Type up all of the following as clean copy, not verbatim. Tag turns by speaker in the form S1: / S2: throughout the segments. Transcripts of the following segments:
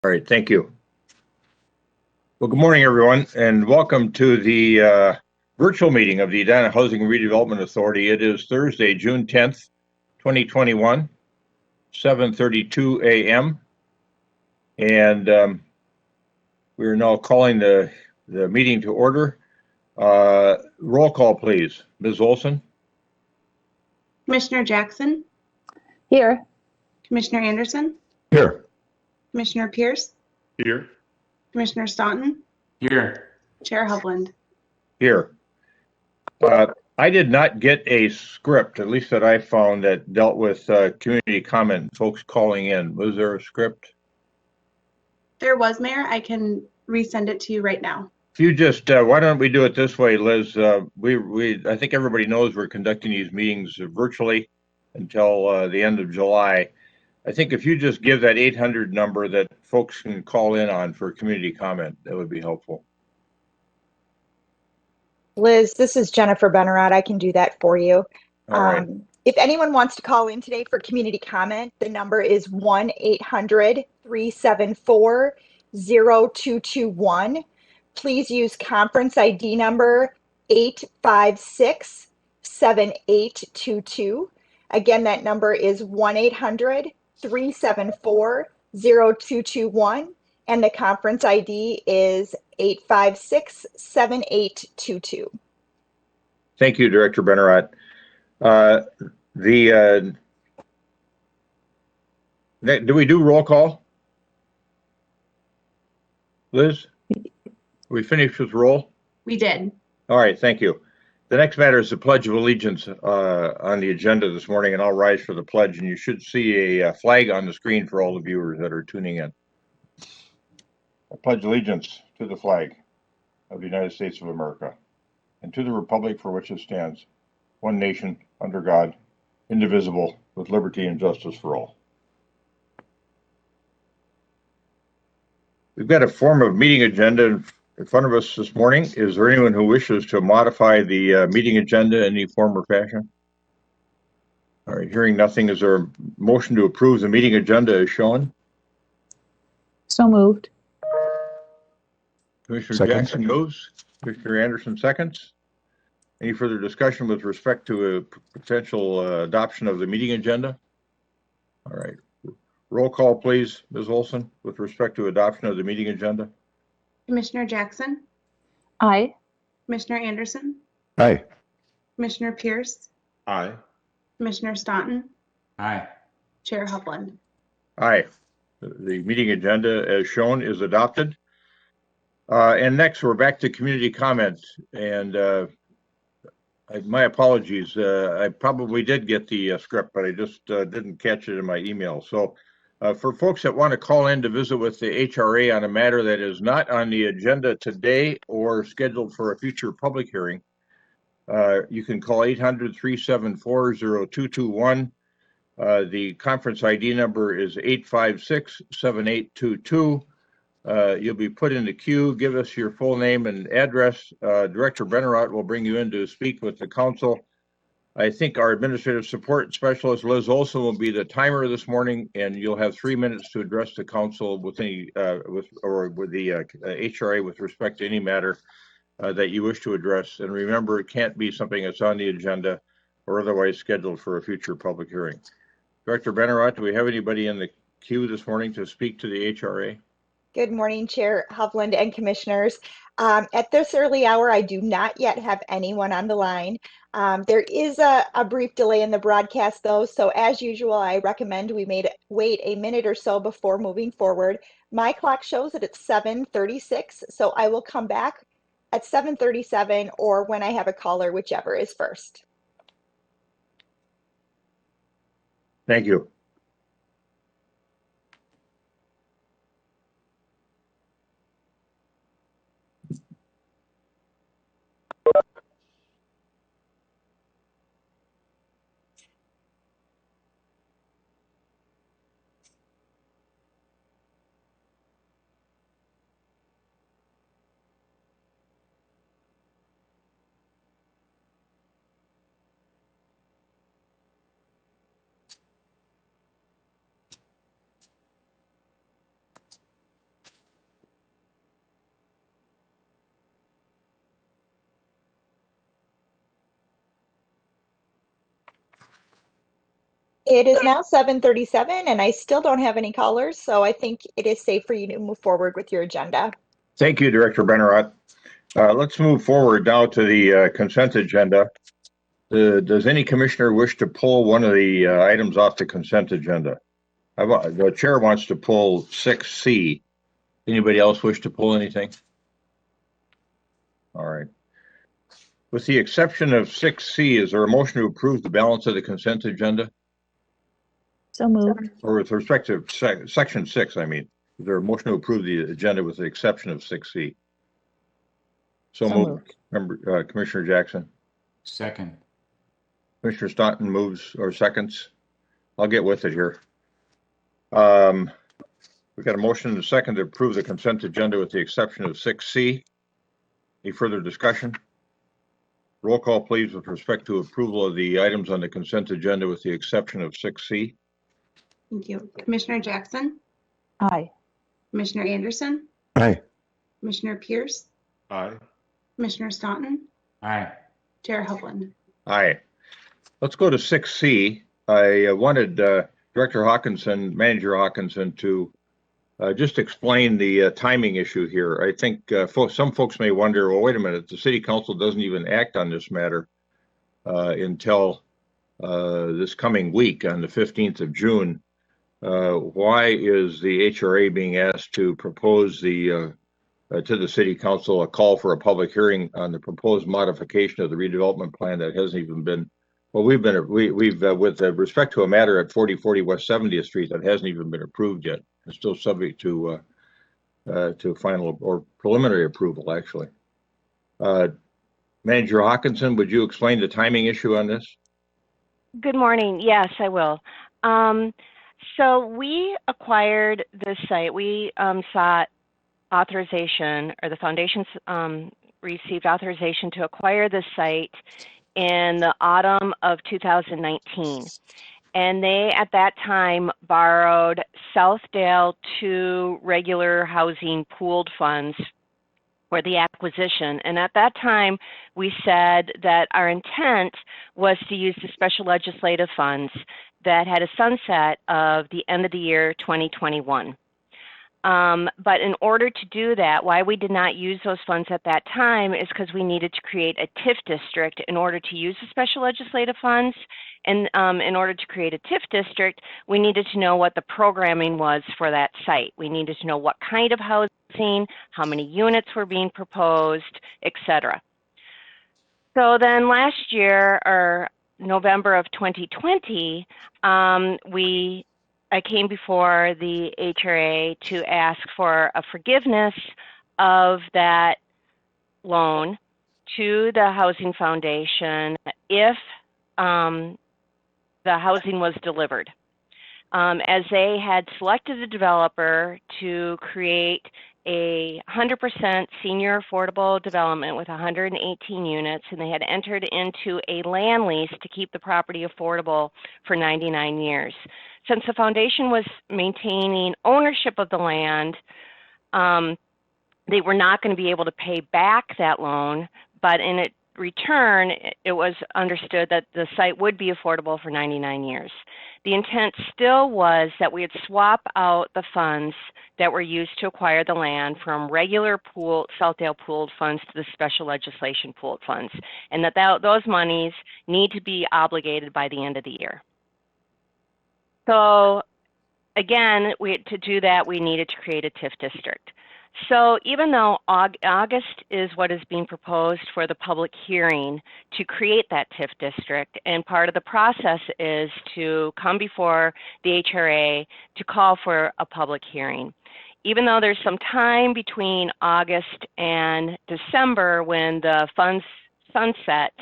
S1: All right, thank you. Well, good morning, everyone, and welcome to the virtual meeting of the Edina Housing Redevelopment Authority. It is Thursday, June 10th, 2021, 7:32 a.m. And we are now calling the meeting to order. Roll call, please. Ms. Olson?
S2: Commissioner Jackson?
S3: Here.
S2: Commissioner Anderson?
S1: Here.
S2: Commissioner Pierce?
S4: Here.
S2: Commissioner Staunton?
S4: Here.
S2: Chair Hovland?
S1: Here. I did not get a script, at least that I found, that dealt with community comment, folks calling in. Was there a script?
S2: There was, Mayor. I can resend it to you right now.
S1: If you just, why don't we do it this way, Liz? I think everybody knows we're conducting these meetings virtually until the end of July. I think if you just give that 800 number that folks can call in on for community comment, that would be helpful.
S3: Liz, this is Jennifer Benarad. I can do that for you.
S1: All right.
S3: If anyone wants to call in today for community comment, the number is 1-800-374-0221. Please use conference ID number 856-7822. Again, that number is 1-800-374-0221. And the conference ID is 856-7822.
S1: Thank you, Director Benarad. Do we do roll call? Liz? We finished with roll?
S2: We did.
S1: All right, thank you. The next matter is the Pledge of Allegiance on the agenda this morning, and I'll rise for the pledge, and you should see a flag on the screen for all the viewers that are tuning in. I pledge allegiance to the flag of the United States of America and to the republic for which it stands, one nation, under God, indivisible, with liberty and justice for all. We've got a form of meeting agenda in front of us this morning. Is there anyone who wishes to modify the meeting agenda in any form or fashion? All right, hearing nothing, is there a motion to approve the meeting agenda as shown?
S3: So moved.
S1: Commissioner Jackson moves. Commissioner Anderson seconds. Any further discussion with respect to a potential adoption of the meeting agenda? All right. Roll call, please, Ms. Olson, with respect to adoption of the meeting agenda.
S2: Commissioner Jackson?
S3: Aye.
S2: Commissioner Anderson?
S1: Aye.
S2: Commissioner Pierce?
S4: Aye.
S2: Commissioner Staunton?
S4: Aye.
S2: Chair Hovland?
S1: Aye. The meeting agenda as shown is adopted. And next, we're back to community comments. And my apologies. I probably did get the script, but I just didn't catch it in my email. So for folks that want to call in to visit with the HRA on a matter that is not on the agenda today or scheduled for a future public hearing, you can call 800-374-0221. The conference ID number is 856-7822. You'll be put in the queue. Give us your full name and address. Director Benarad will bring you in to speak with the council. I think our administrative support specialist, Liz Olson, will be the timer this morning, and you'll have 3 minutes to address the council with any with the HRA with respect to any matter that you wish to address. And remember, it can't be something that's on the agenda or otherwise scheduled for a future public hearing. Director Benarad, do we have anybody in the queue this morning to speak to the HRA?
S3: Good morning, Chair Hovland and Commissioners. At this early hour, I do not yet have anyone on the line. There is a brief delay in the broadcast, though, so as usual, I recommend we wait a minute or so before moving forward. My clock shows that it's 7:36, so I will come back at 7:37 or when I have a caller, whichever is first.
S1: Thank you.
S3: It is now 7:37 and I still don't have any callers, so I think it is safe for you to move forward with your agenda.
S1: Thank you, Director Benarott. Let's move forward now to the consent agenda. Does any commissioner wish to pull one of the items off the consent agenda? The chair wants to pull 6C. Anybody else wish to pull anything? All right. With the exception of 6C, is there a motion to approve the balance of the consent agenda?
S5: So moved.
S1: Or with respect to section 6, I mean, is there a motion to approve the agenda with the exception of 6C? So moved. Member, Commissioner Jackson.
S4: Second.
S1: Commissioner Staunton moves or seconds. I'll get with it here. We've got a motion and a second to approve the consent agenda with the exception of 6C. Any further discussion? Roll call, please, with respect to approval of the items on the consent agenda with the exception of 6C.
S2: Thank you. Commissioner Jackson,
S5: Aye.
S2: Commissioner Anderson,
S6: Aye.
S2: Commissioner Pierce,
S4: Aye.
S2: Commissioner Staunton,
S4: Aye.
S2: Chair Hovland.
S1: Aye. Let's go to 6C. I wanted Director Hawkinson, Manager Hawkinson, to just explain the timing issue here. I think some folks may wonder, well, wait a minute, the City Council doesn't even act on this matter until this coming week on the 15th of June. Why is the HRA being asked to propose to the City Council a call for a public hearing on the proposed modification of the redevelopment plan that hasn't even been, well, we've with respect to a matter at 4040 West 70th Street that hasn't even been approved yet. It's still subject to final or preliminary approval, actually. Manager Hawkinson, would you explain the timing issue on this?
S7: Good morning. Yes, I will. So we acquired this site. We sought authorization, or the foundations received authorization to acquire this site in the autumn of 2019. And they, at that time, borrowed Southdale 2 regular housing pooled funds for the acquisition. And at that time, we said that our intent was to use the special legislative funds that had a sunset of the end of the year 2021. But in order to do that, why we did not use those funds at that time is because we needed to create a TIF district in order to use the special legislative funds. And in order to create a TIF district, we needed to know what the programming was for that site. We needed to know what kind of housing, how many units were being proposed, et cetera. So then last year, or November of 2020, I came before the HRA to ask for a forgiveness of that loan to the Housing Foundation if the housing was delivered. As they had selected a developer to create a 100% senior affordable development with 118 units, and they had entered into a land lease to keep the property affordable for 99 years. Since the foundation was maintaining ownership of the land, they were not going to be able to pay back that loan, but in return, it was understood that the site would be affordable for 99 years. The intent still was that we would swap out the funds that were used to acquire the land from regular Southdale pooled funds to the special legislation pooled funds, and that those monies need to be obligated by the end of the year. So again, to do that, we needed to create a TIF district. So even though August is what is being proposed for the public hearing to create that TIF district, and part of the process is to come before the HRA to call for a public hearing. Even though there's some time between August and December when the funds sunset,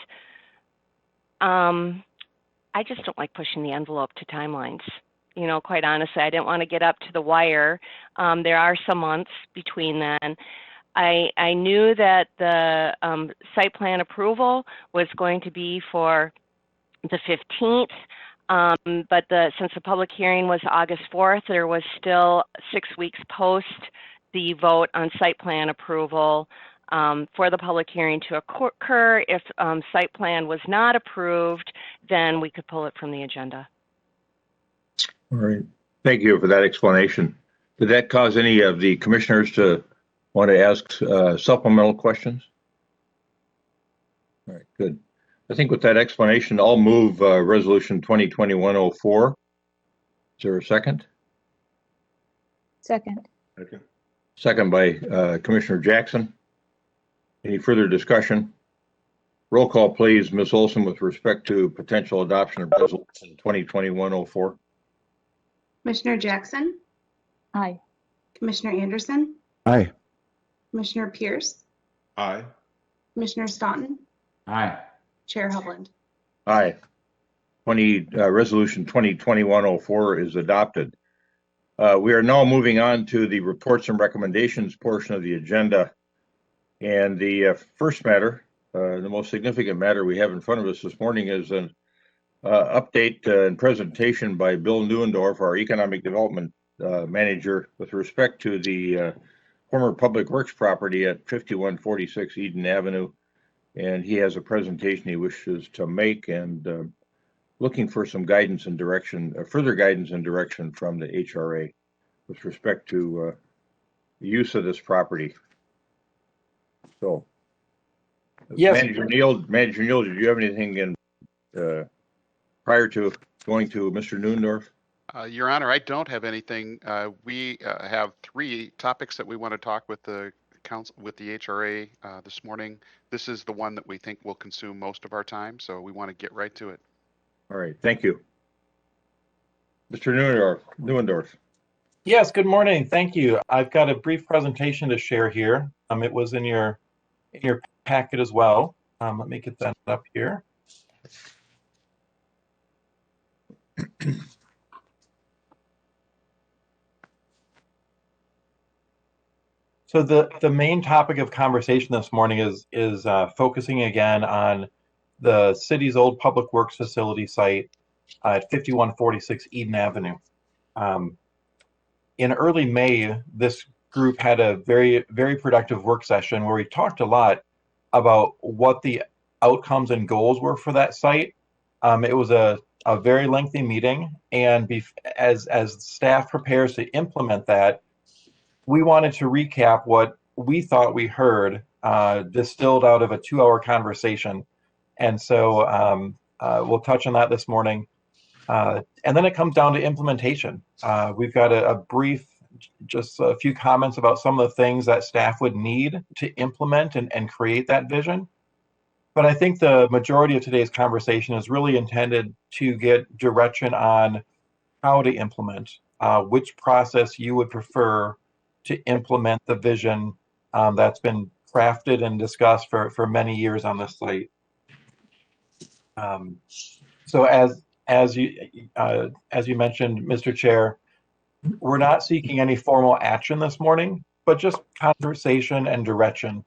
S7: I just don't like pushing the envelope to timelines. You know, quite honestly, I didn't want to get up to the wire. There are some months between then. I knew that the site plan approval was going to be for the 15th, but since the public hearing was August 4th, there was still 6 weeks post the vote on site plan approval for the public hearing to occur. If site plan was not approved, then we could pull it from the agenda.
S1: All right. Thank you for that explanation. Did that cause any of the commissioners to want to ask supplemental questions? All right, good. I think with that explanation, I'll move Resolution 2020-104. Is there a second?
S5: Second.
S1: Okay. Second by Commissioner Jackson. Any further discussion? Roll call, please, Ms. Olson, with respect to potential adoption of Resolution 2020-104.
S2: Commissioner Jackson,
S5: Aye.
S2: Commissioner Anderson,
S6: Aye.
S2: Commissioner Pierce,
S4: Aye.
S2: Commissioner Staunton,
S4: Aye.
S2: Chair Hovland.
S1: Aye. Resolution 2020-104 is adopted. We are now moving on to the reports and recommendations portion of the agenda. And the first matter, the most significant matter we have in front of us this morning is an update and presentation by Bill Neuendorf, our Economic Development Manager, with respect to the former Public Works property at 5146 Eden Avenue. And he has a presentation he wishes to make, and looking for some guidance and direction, further guidance and direction from the HRA with respect to the use of this property. So,
S8: Yes.
S1: Manager Neal, did you have anything in prior to going to Mr. Neuendorf?
S9: Your Honor, I don't have anything. We have 3 topics that we want to talk with the council, with the HRA this morning. This is the one that we think will consume most of our time, so we want to get right to it.
S1: All right, thank you. Mr. Neuendorf.
S8: Yes, good morning. Thank you. I've got a brief presentation to share here. It was in your packet as well. Let me get that up here. So the main topic of conversation this morning is focusing again on the city's old public works facility site at 5146 Eden Avenue. In early May, this group had a very, very productive work session where we talked a lot about what the outcomes and goals were for that site. It was a very lengthy meeting, and as staff prepares to implement that, we wanted to recap what we thought we heard distilled out of a 2-hour conversation. And so we'll touch on that this morning. And then it comes down to implementation. We've got a brief, just a few comments about some of the things that staff would need to implement and create that vision. But I think the majority of today's conversation is really intended to get direction on how to implement, which process you would prefer to implement the vision that's been crafted and discussed for many years on this site. So as you mentioned, Mr. Chair, we're not seeking any formal action this morning, but just conversation and direction.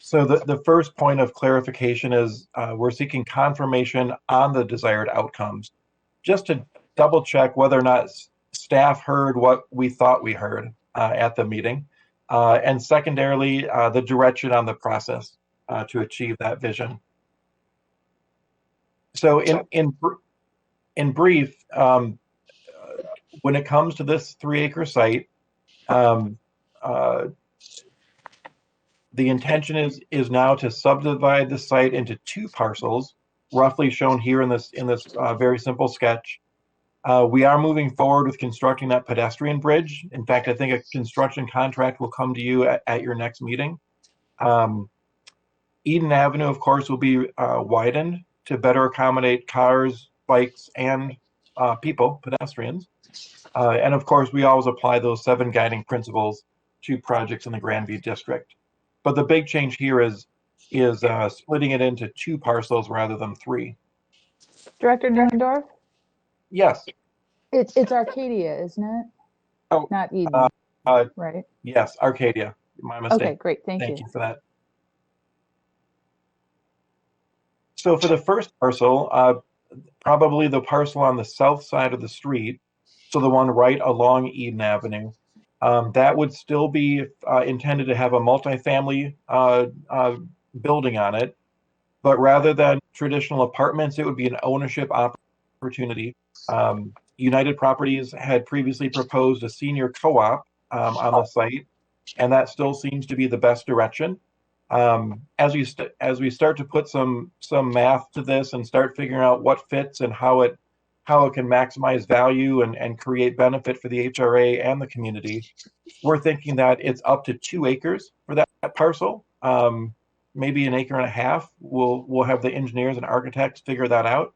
S8: So the first point of clarification is we're seeking confirmation on the desired outcomes, just to double check whether or not staff heard what we thought we heard at the meeting, and secondarily, the direction on the process to achieve that vision. So in brief, when it comes to this 3-acre site, the intention is now to subdivide the site into 2 parcels, roughly shown here in this very simple sketch. We are moving forward with constructing that pedestrian bridge. In fact, I think a construction contract will come to you at your next meeting. Eden Avenue, of course, will be widened to better accommodate cars, bikes, and people, pedestrians. And of course, we always apply those 7 guiding principles to projects in the Grandview district. But the big change here is splitting it into 2 parcels rather than 3.
S5: Director Neuendorf?
S8: Yes.
S5: It's Arcadia, isn't it?
S8: Oh,
S5: not Eden, right?
S8: Yes, Arcadia. My mistake.
S5: Okay, great. Thank you.
S8: Thank you for that. So for the first parcel, probably the parcel on the south side of the street, so the one right along Eden Avenue, that would still be intended to have a multifamily building on it, but rather than traditional apartments, it would be an ownership opportunity. United Properties had previously proposed a senior co-op on the site, and that still seems to be the best direction. As we start to put some math to this and start figuring out what fits and how it can maximize value and create benefit for the HRA and the community, we're thinking that it's up to 2 acres for that parcel, maybe 1.5 acres. We'll have the engineers and architects figure that out.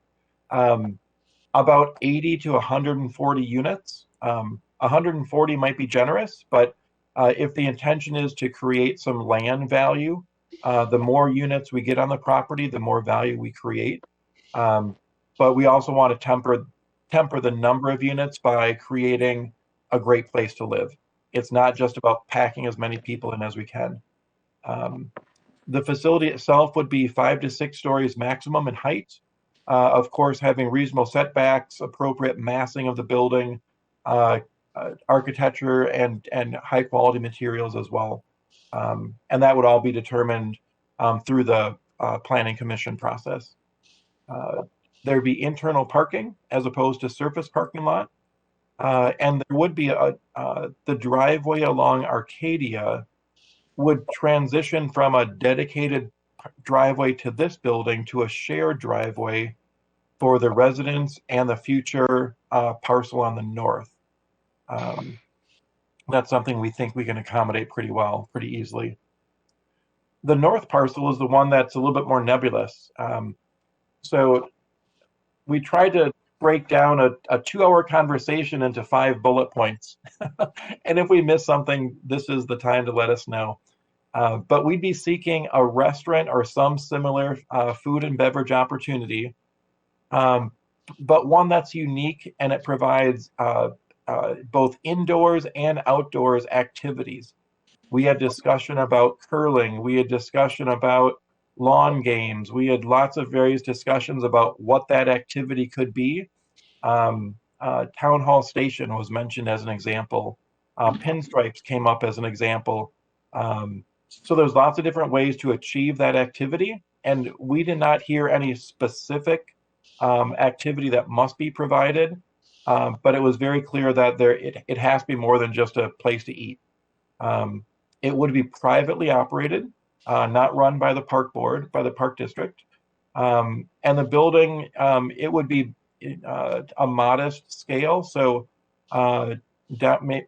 S8: About 80 to 140 units. 140 might be generous, but if the intention is to create some land value, the more units we get on the property, the more value we create. But we also want to temper the number of units by creating a great place to live. It's not just about packing as many people in as we can. The facility itself would be 5 to 6 stories maximum in height. Of course, having reasonable setbacks, appropriate massing of the building, architecture, and high quality materials as well. And that would all be determined through the planning commission process. There'd be internal parking as opposed to surface parking lot. And there would be the driveway along Arcadia would transition from a dedicated driveway to this building to a shared driveway for the residents and the future parcel on the north. That's something we think we can accommodate pretty well, pretty easily. The north parcel is the one that's a little bit more nebulous. So we tried to break down a 2-hour conversation into 5 bullet points. And if we miss something, this is the time to let us know. But we'd be seeking a restaurant or some similar food and beverage opportunity, but one that's unique, and it provides both indoors and outdoors activities. We had discussion about curling. We had discussion about lawn games. We had lots of various discussions about what that activity could be. Town Hall Station was mentioned as an example. Pinstripes came up as an example. So there's lots of different ways to achieve that activity, and we did not hear any specific activity that must be provided, but it was very clear that it has to be more than just a place to eat. It would be privately operated, not run by the park board, by the park district, and the building, it would be a modest scale, so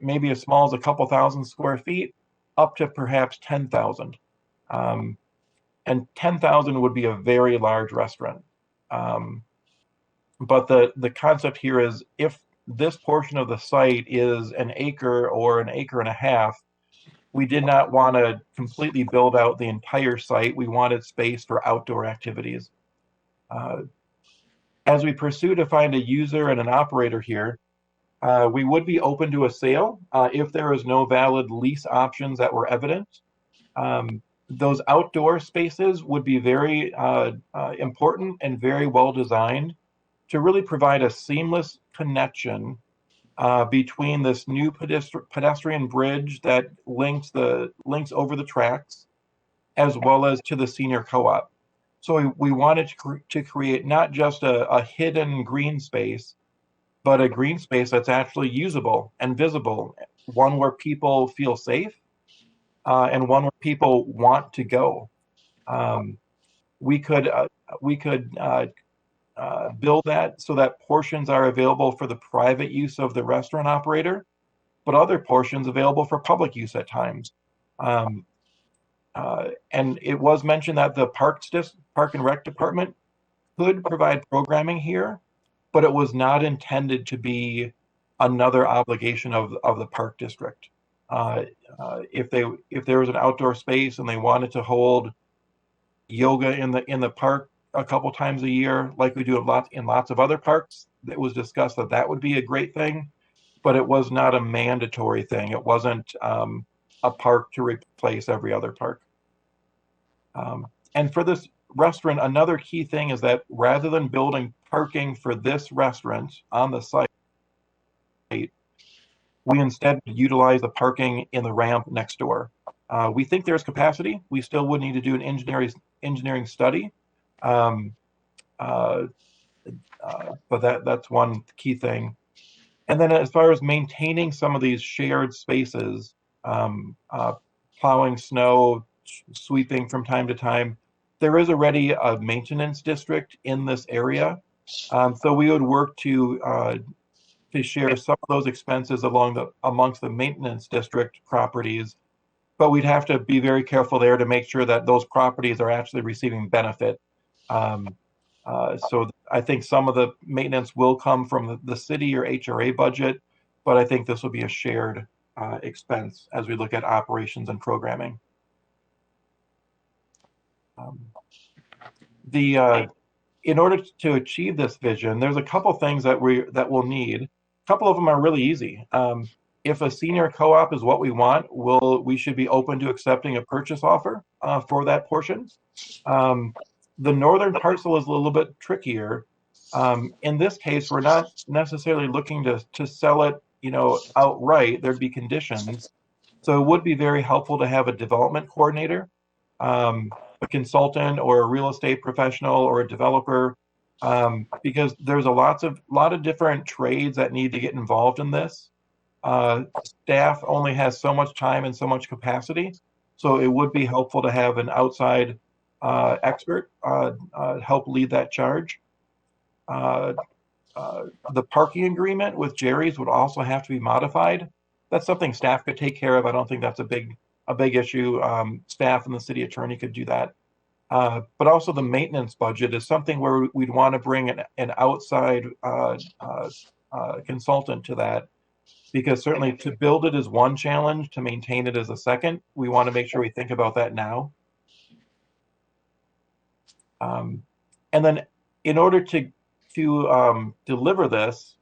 S8: maybe as small as a couple thousand square feet, up to perhaps 10,000. And 10,000 would be a very large restaurant. But the concept here is, if this portion of the site is 1 acre or 1.5 acres, we did not want to completely build out the entire site. We wanted space for outdoor activities. As we pursue to find a user and an operator here, we would be open to a sale if there is no valid lease options that were evident. Those outdoor spaces would be very important and very well designed to really provide a seamless connection between this new pedestrian bridge that links over the tracks, as well as to the senior co-op. So we wanted to create not just a hidden green space, but a green space that's actually usable and visible, one where people feel safe, and one where people want to go. We could build that so that portions are available for the private use of the restaurant operator, but other portions available for public use at times. And it was mentioned that the Park and Rec Department could provide programming here, but it was not intended to be another obligation of the park district. If there was an outdoor space and they wanted to hold yoga in the park a couple times a year, like we do in lots of other parks, it was discussed that would be a great thing, but it was not a mandatory thing. It wasn't a park to replace every other park. And for this restaurant, another key thing is that rather than building parking for this restaurant on the site, we instead utilize the parking in the ramp next door. We think there's capacity. We still would need to do an engineering study, but that's one key thing. And then as far as maintaining some of these shared spaces, plowing snow, sweeping from time to time, there is already a maintenance district in this area. So we would work to share some of those expenses amongst the maintenance district properties, but we'd have to be very careful there to make sure that those properties are actually receiving benefit. So I think some of the maintenance will come from the city or HRA budget, but I think this will be a shared expense as we look at operations and programming. In order to achieve this vision, there's a couple things that we'll need. A couple of them are really easy. If a senior co-op is what we want, we should be open to accepting a purchase offer for that portion. The northern parcel is a little bit trickier. In this case, we're not necessarily looking to sell it, outright. There'd be conditions. So it would be very helpful to have a development coordinator, a consultant or a real estate professional or a developer, because there's a lot of different trades that need to get involved in this. Staff only has so much time and so much capacity, so it would be helpful to have an outside expert help lead that charge. The parking agreement with Jerry's would also have to be modified. That's something staff could take care of. I don't think that's a big issue. Staff and the city attorney could do that. But also the maintenance budget is something where we'd want to bring an outside consultant to that, because certainly to build it is one challenge, to maintain it is a second. We want to make sure we think about that now. And then in order to deliver this,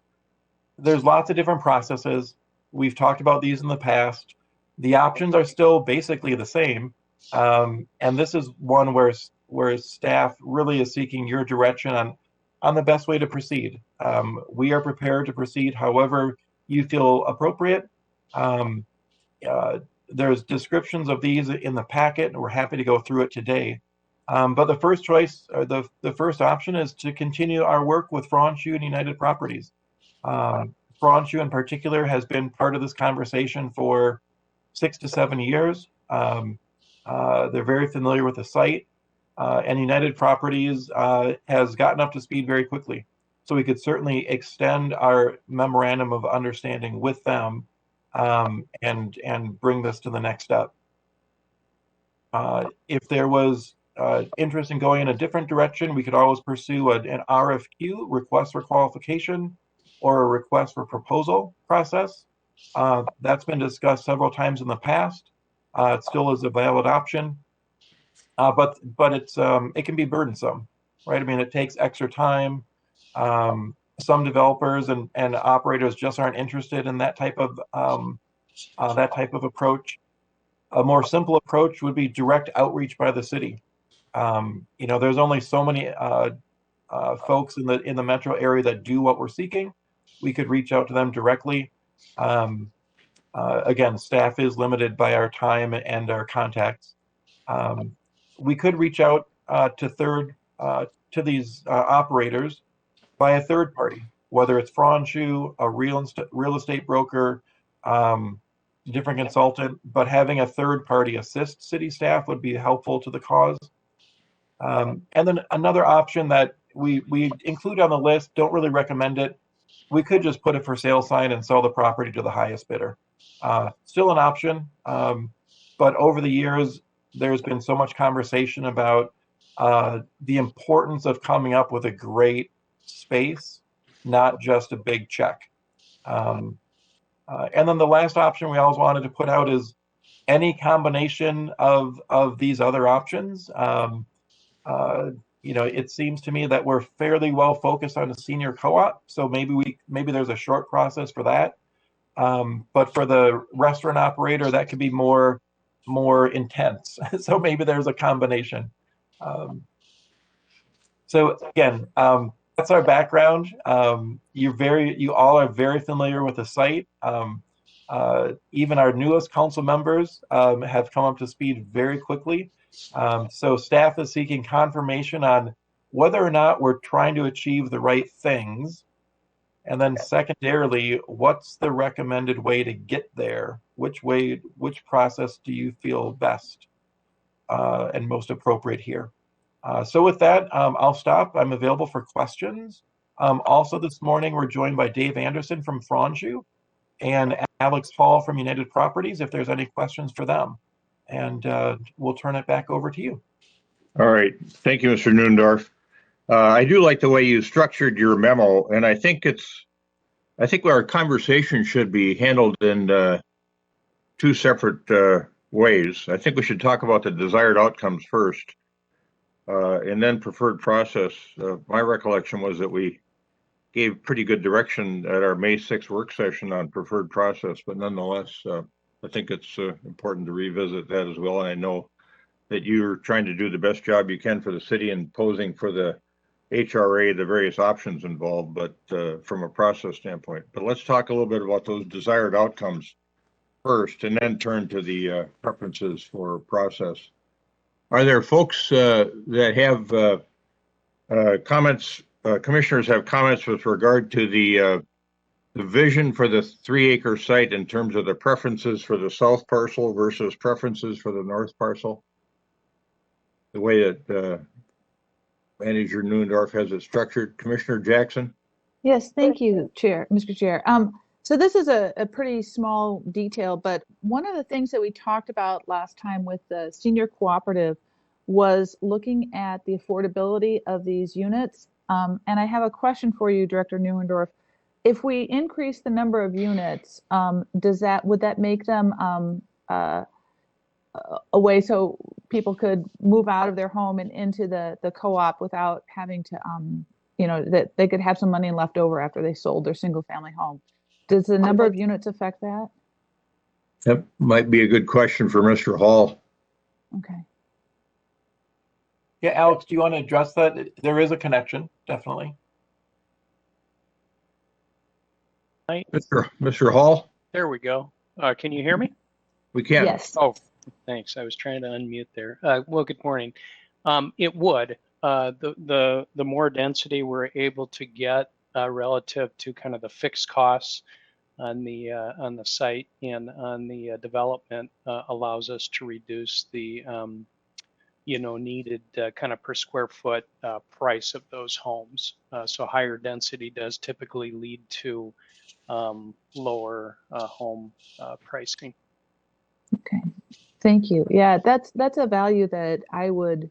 S8: there's lots of different processes. We've talked about these in the past. The options are still basically the same. And this is one where staff really is seeking your direction on the best way to proceed. We are prepared to proceed however you feel appropriate. There's descriptions of these in the packet, and we're happy to go through it today. But the first choice, or the first option, is to continue our work with Franchu and United Properties. Franchu in particular has been part of this conversation for 6 to 7 years. They're very familiar with the site, and United Properties has gotten up to speed very quickly. So we could certainly extend our memorandum of understanding with them and bring this to the next step. If there was interest in going in a different direction, we could always pursue an RFQ, request for qualification, or a request for proposal process. That's been discussed several times in the past. It still is a valid option, but it can be burdensome, right? I mean, it takes extra time. Some developers and operators just aren't interested in that type of approach. A more simple approach would be direct outreach by the city. There's only so many folks in the metro area that do what we're seeking. We could reach out to them directly. Again, staff is limited by our time and our contacts. We could reach out to these operators by a third party, whether it's Franchu, a real estate broker, different consultant, but having a third party assist city staff would be helpful to the cause. And then another option that we include on the list, don't really recommend it. We could just put a for sale sign and sell the property to the highest bidder. Still an option, but over the years, there's been so much conversation about the importance of coming up with a great space, not just a big check. And then the last option we always wanted to put out is any combination of these other options. It seems to me that we're fairly well focused on a senior co-op, so maybe there's a short process for that. But for the restaurant operator, that could be more intense. So maybe there's a combination. So again, that's our background. You all are very familiar with the site. Even our newest council members have come up to speed very quickly. So staff is seeking confirmation on whether or not we're trying to achieve the right things. And then secondarily, what's the recommended way to get there? Which process do you feel best and most appropriate here? So with that, I'll stop. I'm available for questions. Also this morning, we're joined by Dave Anderson from Franju and Alex Hall from United Properties, if there's any questions for them. And we'll turn it back over to you.
S1: All right. Thank you, Mr. Newendorf. I do like the way you structured your memo, and I think our conversation should be handled in two separate ways. I think we should talk about the desired outcomes first, and then preferred process. My recollection was that we gave pretty good direction at our May 6th work session on preferred process, but nonetheless, I think it's important to revisit that as well. And I know that you're trying to do the best job you can for the city and posing for the HRA, the various options involved, but from a process standpoint. But let's talk a little bit about those desired outcomes first, and then turn to the preferences for process. Are there folks that have comments? Commissioners have comments with regard to the vision for the 3-acre site in terms of the preferences for the south parcel versus preferences for the north parcel? The way that Manager Newendorf has it structured. Commissioner Jackson?
S5: Yes, thank you, Mr. Chair. So this is a pretty small detail, but one of the things that we talked about last time with the senior cooperative was looking at the affordability of these units. And I have a question for you, Director Newendorf. If we increase the number of units, would that make them a way so people could move out of their home and into the co-op without having to, that they could have some money left over after they sold their single family home? Does the number of units affect that?
S1: That might be a good question for Mr. Hall.
S5: Okay.
S8: Yeah, Alex, do you want to address that? There is a connection, definitely.
S1: Mr. Hall?
S6: There we go. Can you hear me?
S1: We can.
S5: Yes.
S6: Oh, thanks. I was trying to unmute there. Well, good morning. It would. The more density we're able to get relative to kind of the fixed costs on the site and on the development allows us to reduce the needed kind of per square foot price of those homes. So higher density does typically lead to lower home pricing.
S5: Okay, thank you. Yeah, that's a value that I would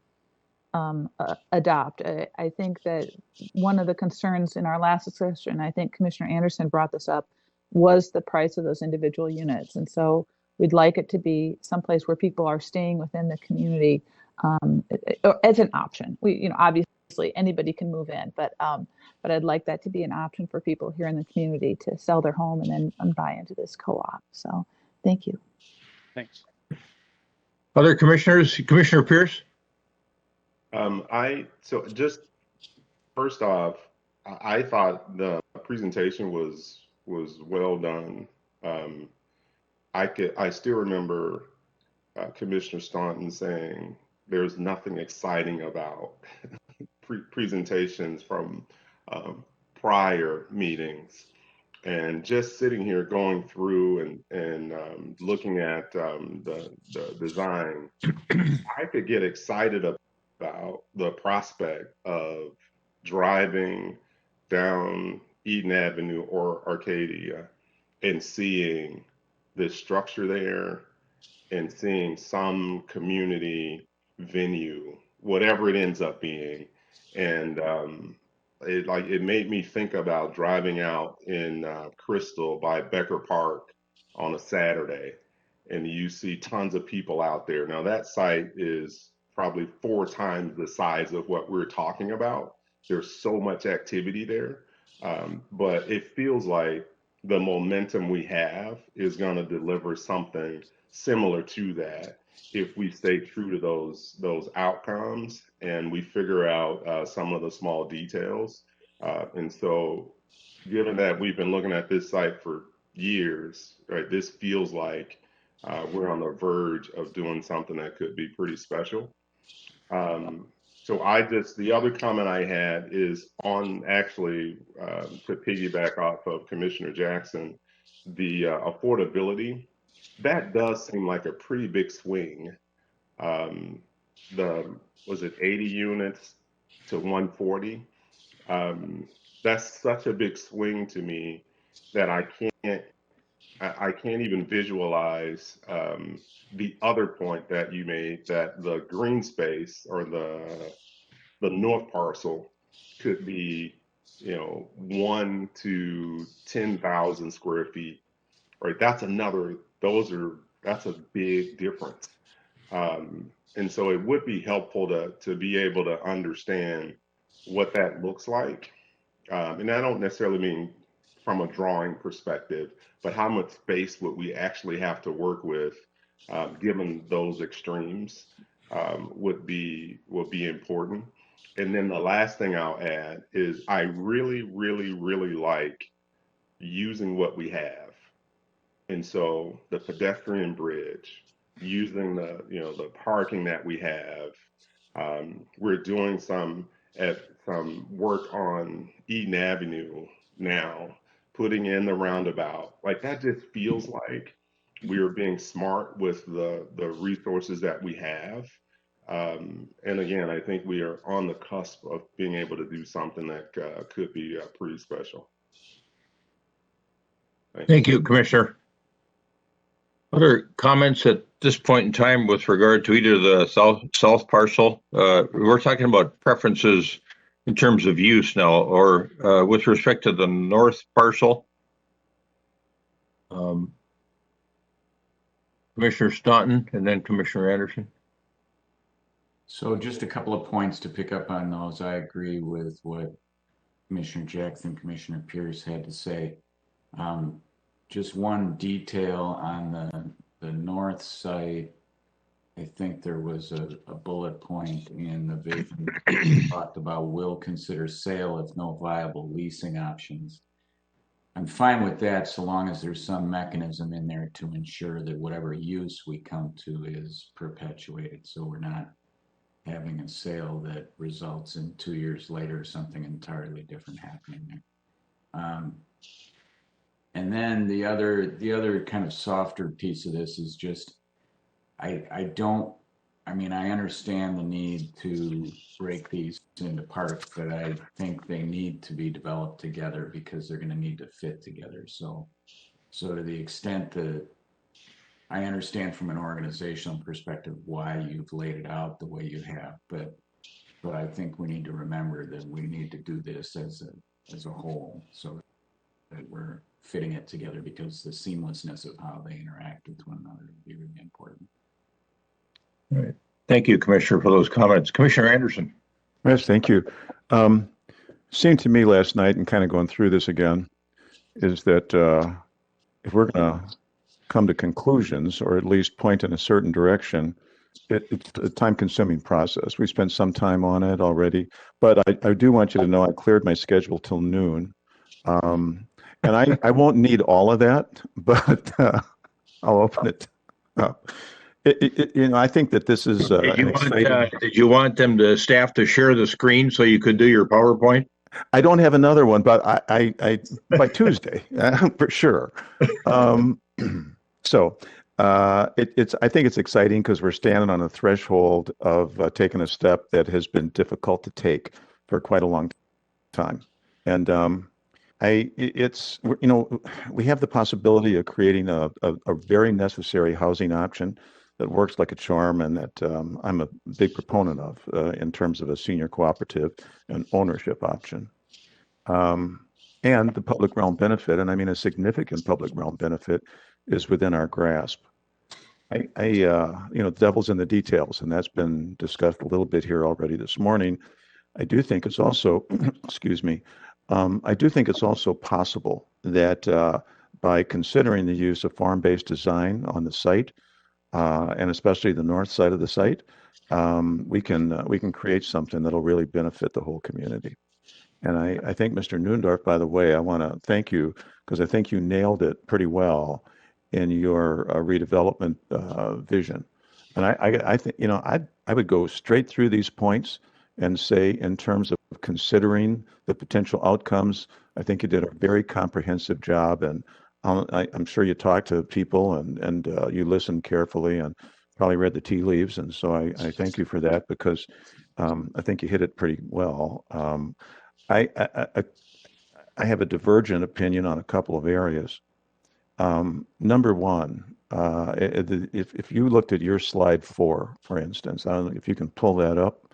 S5: adopt. I think that one of the concerns in our last discussion, I think Commissioner Anderson brought this up, was the price of those individual units. And so we'd like it to be someplace where people are staying within the community as an option. Obviously anybody can move in, but I'd like that to be an option for people here in the community to sell their home and then buy into this co-op. So thank you.
S6: Thanks.
S1: Other commissioners? Commissioner Pierce?
S10: So just first off, I thought the presentation was well done. I still remember Commissioner Staunton saying there's nothing exciting about presentations from prior meetings. And just sitting here going through and looking at the design, I could get excited about the prospect of driving down Eden Avenue or Arcadia and seeing this structure there and seeing some community venue, whatever it ends up being. And it made me think about driving out in Crystal by Becker Park on a Saturday, and you see tons of people out there. Now that site is probably 4 times the size of what we're talking about. There's so much activity there, but it feels like the momentum we have is going to deliver something similar to that if we stay true to those outcomes and we figure out some of the small details. And so given that we've been looking at this site for years, right, this feels like we're on the verge of doing something that could be pretty special. So the other comment I had is on actually to piggyback off of Commissioner Jackson, the affordability, that does seem like a pretty big swing. Was it 80 units to 140? That's such a big swing to me that I can't even visualize the other point that you made, that the green space or the north parcel could be, 1 to 10,000 square feet, right? That's a big difference. And so it would be helpful to be able to understand what that looks like. And I don't necessarily mean from a drawing perspective, but how much space would we actually have to work with, given those extremes, would be important. And then the last thing I'll add is I really, really, really like using what we have. And so the pedestrian bridge, using the parking that we have, we're doing some work on Eden Avenue now, putting in the roundabout. Like, that just feels like we are being smart with the resources that we have. And again, I think we are on the cusp of being able to do something that could be pretty special.
S1: Thank you, Commissioner. Other comments at this point in time with regard to either the south parcel? We're talking about preferences in terms of use now, or with respect to the north parcel. Commissioner Staunton and then Commissioner Anderson.
S4: So just a couple of points to pick up on those. I agree with what Commissioner Jackson, Commissioner Pierce had to say. Just one detail on the north side. I think there was a bullet point in the vision that talked about will consider sale if no viable leasing options. I'm fine with that so long as there's some mechanism in there to ensure that whatever use we come to is perpetuated, so we're not having a sale that results in 2 years later something entirely different happening there. And then the other kind of softer piece of this is just, I understand the need to break these into parts, but I think they need to be developed together because they're going to need to fit together. So to the extent that I understand from an organizational perspective why you've laid it out the way you have, but I think we need to remember that we need to do this as a whole, so that we're fitting it together, because the seamlessness of how they interact with one another would be really important.
S1: All right. Thank you, Commissioner, for those comments. Commissioner Anderson.
S11: Yes, thank you. Seemed to me last night, and kind of going through this again, is that if we're going to come to conclusions, or at least point in a certain direction, it's a time-consuming process. We spent some time on it already, but I do want you to know I cleared my schedule till noon. And I won't need all of that, but I'll open it up. I think that this is
S1: did you want them to staff to share the screen so you could do your PowerPoint?
S11: I don't have another one, but I by Tuesday for sure. So I think it's exciting because we're standing on a threshold of taking a step that has been difficult to take for quite a long time, and we have the possibility of creating a very necessary housing option that works like a charm, and that I'm a big proponent of in terms of a senior cooperative and ownership option. And the public realm benefit, and I mean a significant public realm benefit, is within our grasp. The devil's in the details, and that's been discussed a little bit here already this morning. I do think it's also, excuse me, I do think it's also possible that by considering the use of farm-based design on the site, and especially the north side of the site, we can create something that'll really benefit the whole community. And I think, Mr. Neundorf, by the way, I want to thank you, because I think you nailed it pretty well in your redevelopment vision. And I think I would go straight through these points and say, in terms of considering the potential outcomes, I think you did a very comprehensive job, and I'm sure you talked to people and you listened carefully and probably read the tea leaves, and so I thank you for that, because I think you hit it pretty well. I, I, I I have a divergent opinion on a couple of areas. Number one, if you looked at your slide 4, for instance, I don't know if you can pull that up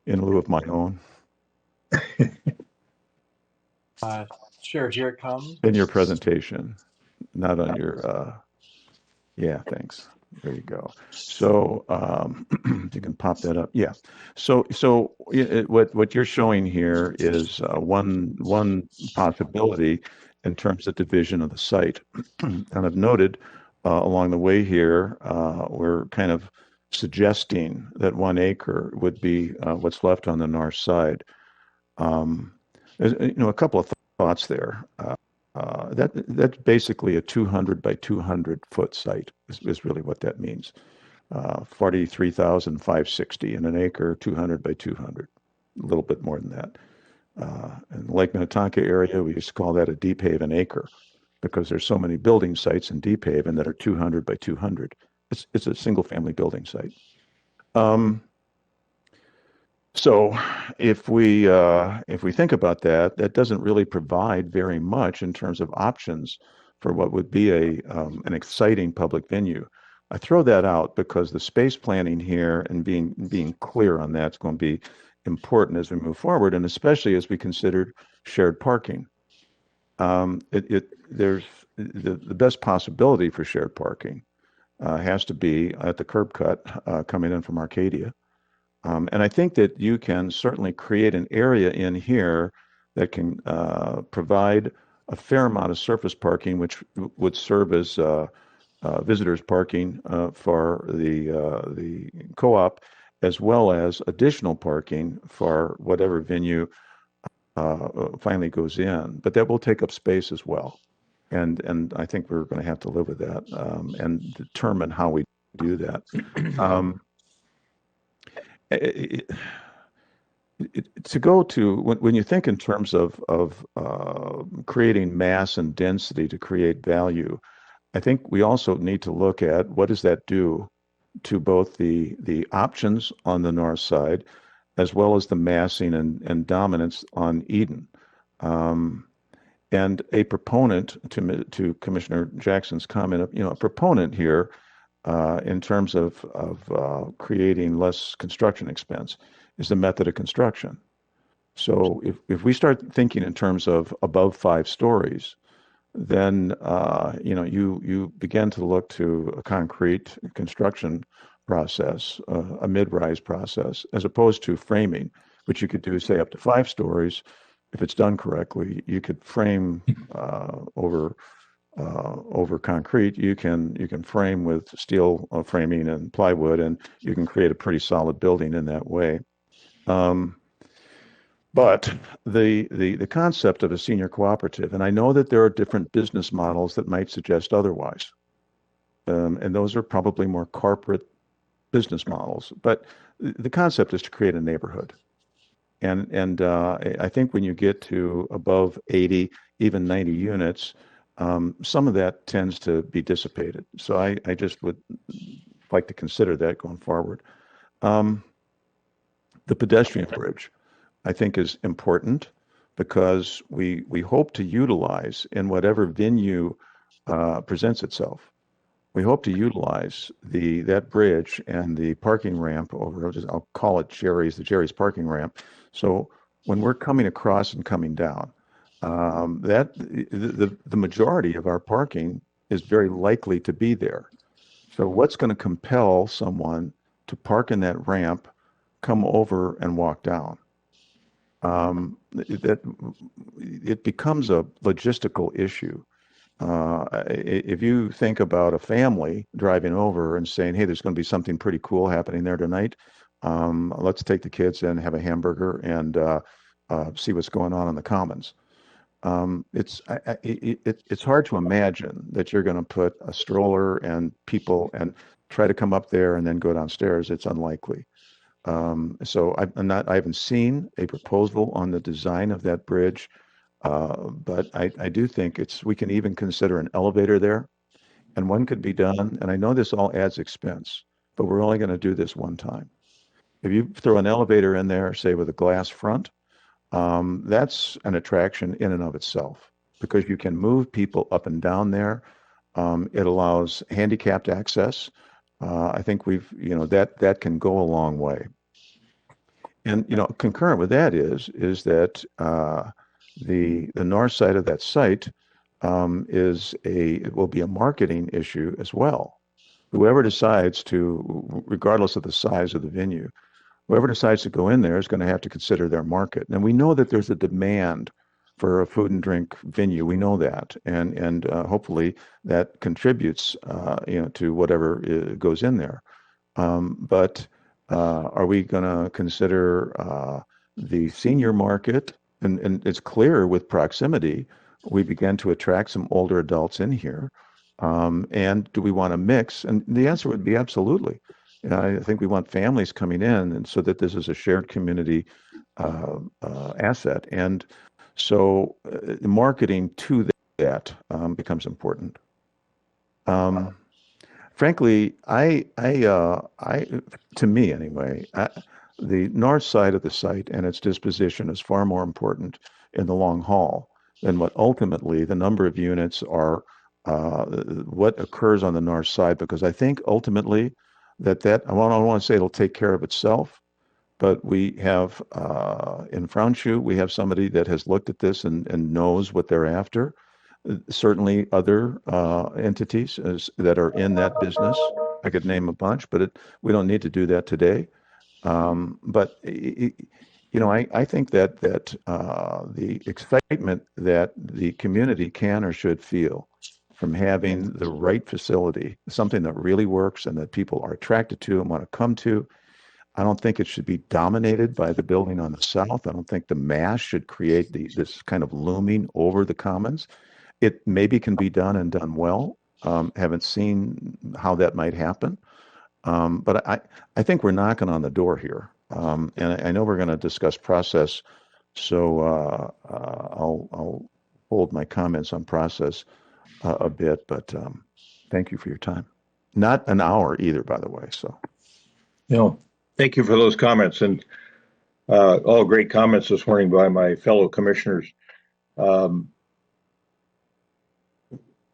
S11: in lieu of my own.
S8: Sure, here it comes.
S11: In your presentation, not on your, yeah, thanks. There you go. So if you can pop that up. Yeah. So what you're showing here is one possibility in terms of division of the site. And I've noted along the way here, we're kind of suggesting that 1 acre would be what's left on the north side. There's, a couple of thoughts there. That's basically a 200 by 200 foot site is really what that means. 43,560 in an acre, 200 by 200, a little bit more than that. In the Lake Minnetonka area, we used to call that a deep haven acre, because there's so many building sites in deep haven that are 200 by 200. It's a single family building site. So if we think about that, that doesn't really provide very much in terms of options for what would be an exciting public venue. I throw that out because the space planning here and being clear on that is going to be important as we move forward, and especially as we consider shared parking. There's the best possibility for shared parking has to be at the curb cut coming in from Arcadia. And I think that you can certainly create an area in here that can provide a fair amount of surface parking, which would serve as visitors parking for the co-op, as well as additional parking for whatever venue finally goes in. But that will take up space as well. And I think we're going to have to live with that and determine how we do that. To go to when you think in terms of creating mass and density to create value, I think we also need to look at what does that do to both the options on the north side, as well as the massing and dominance on Eden. And a proponent to Commissioner Jackson's comment, a proponent here in terms of creating less construction expense is the method of construction. So if we start thinking in terms of above 5 stories, then you begin to look to a concrete construction process, a mid-rise process, as opposed to framing, which you could do, say, up to 5 stories. If it's done correctly, you could frame over concrete. You can frame with steel framing and plywood, and you can create a pretty solid building in that way. But the concept of a senior cooperative, and I know that there are different business models that might suggest otherwise, and those are probably more corporate business models. But the concept is to create a neighborhood, and I think when you get to above 80, even 90 units, some of that tends to be dissipated. So I just would like to consider that going forward. The pedestrian bridge, I think, is important because we hope to utilize in whatever venue presents itself. We hope to utilize that bridge and the parking ramp over, I'll call it the Jerry's parking ramp. So when we're coming across and coming down, the majority of our parking is very likely to be there. So what's going to compel someone to park in that ramp, come over and walk down? It becomes a logistical issue. If you think about a family driving over and saying, hey, there's going to be something pretty cool happening there tonight. Let's take the kids and have a hamburger and see what's going on in the commons. It's hard to imagine that you're going to put a stroller and people and try to come up there and then go downstairs. It's unlikely. So I haven't seen a proposal on the design of that bridge, but I do think we can even consider an elevator there, and one could be done. And I know this all adds expense, but we're only going to do this one time. If you throw an elevator in there, say with a glass front, that's an attraction in and of itself because you can move people up and down there. It allows handicapped access. I think that can go a long way. And concurrent with that is that the north side of that site it will be a marketing issue as well. Whoever decides to, regardless of the size of the venue, whoever decides to go in there is going to have to consider their market. And we know that there's a demand for a food and drink venue. We know that, and hopefully that contributes, to whatever goes in there. But are we going to consider the senior market? And it's clear with proximity, we began to attract some older adults in here. And do we want to mix? And the answer would be absolutely. I think we want families coming in, and so that this is a shared community asset. And so marketing to that becomes important. Frankly, to me anyway, the north side of the site and its disposition is far more important in the long haul than what ultimately the number of units are, what occurs on the north side, because I think ultimately I don't want to say it'll take care of itself, but we have in Fraunchu, we have somebody that has looked at this and knows what they're after. Certainly other entities that are in that business. I could name a bunch, but we don't need to do that today. But I think that the excitement that the community can or should feel from having the right facility, something that really works and that people are attracted to and want to come to. I don't think it should be dominated by the building on the south. I don't think the mass should create this kind of looming over the commons. It maybe can be done and done well. Haven't seen how that might happen. But I think we're knocking on the door here. And I know we're going to discuss process. So I'll hold my comments on process a bit, but thank you for your time. Not an hour either, by the way. So,
S1: thank you for those comments, and all great comments this morning by my fellow commissioners.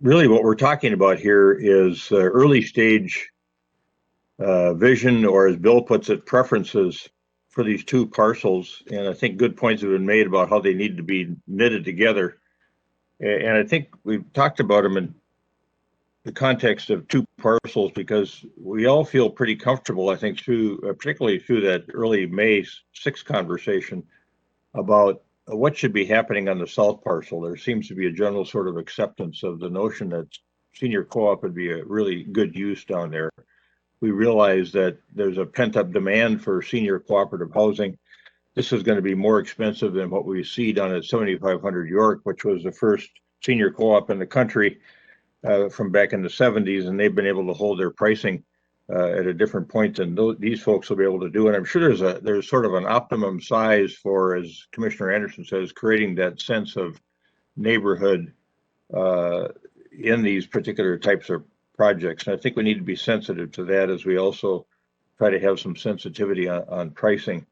S1: Really, what we're talking about here is early stage vision, or as Bill puts it, preferences for these two parcels. And I think good points have been made about how they need to be knitted together. And I think we've talked about them in the context of two parcels because we all feel pretty comfortable, I think, particularly through that early May 6th conversation about what should be happening on the south parcel. There seems to be a general sort of acceptance of the notion that senior co-op would be a really good use down there. We realize that there's a pent-up demand for senior cooperative housing. This is going to be more expensive than what we see down at 7500 York, which was the first senior co-op in the country from back in the 70s, and they've been able to hold their pricing at a different point than these folks will be able to do. And I'm sure there's sort of an optimum size for, as Commissioner Anderson says, creating that sense of neighborhood in these particular types of projects. And I think we need to be sensitive to that as we also try to have some sensitivity on pricing.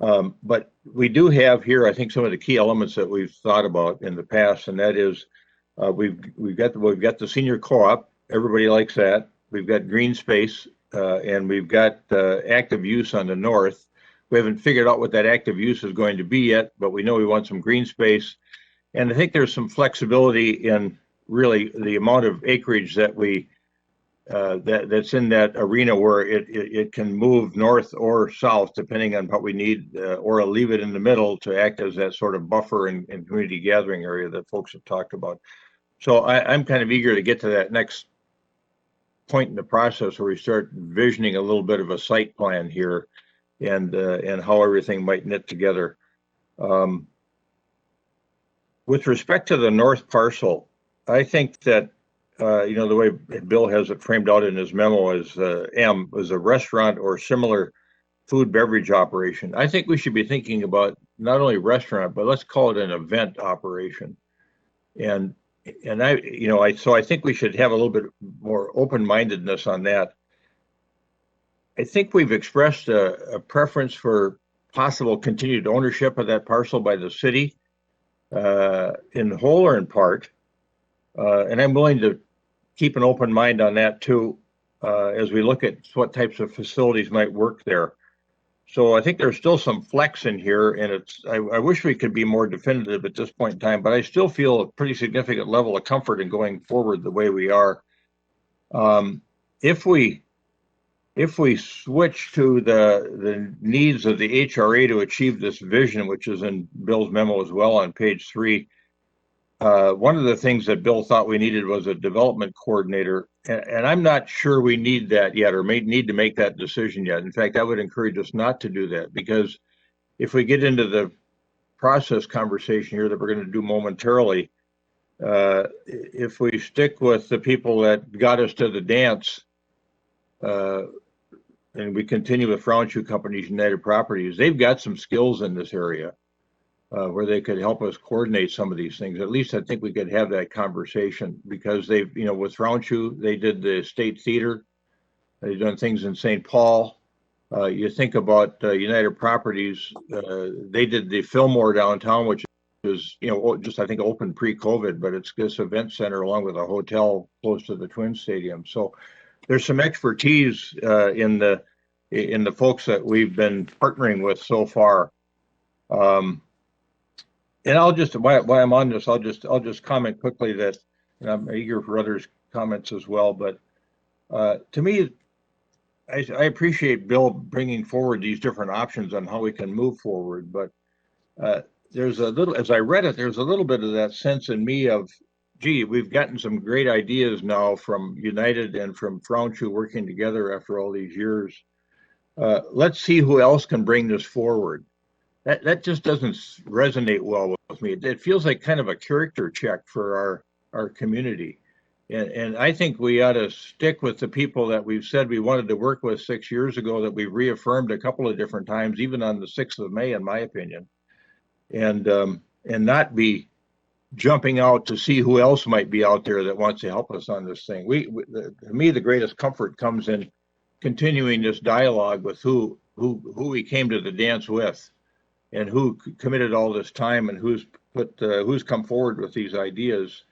S1: But we do have here, I think, some of the key elements that we've thought about in the past, and that is we've got the senior co-op. Everybody likes that. We've got green space, and we've got active use on the north. We haven't figured out what that active use is going to be yet, but we know we want some green space. And I think there's some flexibility in really the amount of acreage that that's in that arena where it can move north or south depending on what we need, or leave it in the middle to act as that sort of buffer and community gathering area that folks have talked about. So I'm kind of eager to get to that next point in the process where we start visioning a little bit of a site plan here and how everything might knit together. With respect to the north parcel, I think that the way Bill has it framed out in his memo is a restaurant or similar food beverage operation. I think we should be thinking about not only restaurant, but let's call it an event operation. And so I think we should have a little bit more open-mindedness on that. I think we've expressed a preference for possible continued ownership of that parcel by the city, in whole or in part. And I'm willing to keep an open mind on that too, as we look at what types of facilities might work there. So I think there's still some flex in here, and I wish we could be more definitive at this point in time, but I still feel a pretty significant level of comfort in going forward the way we are. If we switch to the needs of the HRA to achieve this vision, which is in Bill's memo as well on page 3, one of the things that Bill thought we needed was a development coordinator, and I'm not sure we need that yet, or may need to make that decision yet. In fact, I would encourage us not to do that, because if we get into the process conversation here that we're going to do momentarily, if we stick with the people that got us to the dance, and we continue with Frauenschuh Companies, United Properties, they've got some skills in this area. Where they could help us coordinate some of these things. At least I think we could have that conversation, because they've, with Frauenschuh, they did the State Theater. They've done things in St. Paul. You think about United Properties, they did the Fillmore downtown, which is, just I think open pre-COVID, but it's this event center along with a hotel close to the Twin Stadium. So there's some expertise in the folks that we've been partnering with so far. And I'll just, while I'm on this, I'll just comment quickly that, and I'm eager for others' comments as well. But to me, I appreciate Bill bringing forward these different options on how we can move forward. But there's a little, as I read it, there's a little bit of that sense in me of, gee, we've gotten some great ideas now from United and from Frauenschuh working together after all these years. Let's see who else can bring this forward. That just doesn't resonate well with me. It feels like kind of a character check for our community. And I think we ought to stick with the people that we've said we wanted to work with 6 years ago, that we reaffirmed a couple of different times, even on the 6th of May, in my opinion, and not be jumping out to see who else might be out there that wants to help us on this thing. To me, the greatest comfort comes in continuing this dialogue with who we came to the dance with, and who committed all this time, and who's come forward with these ideas.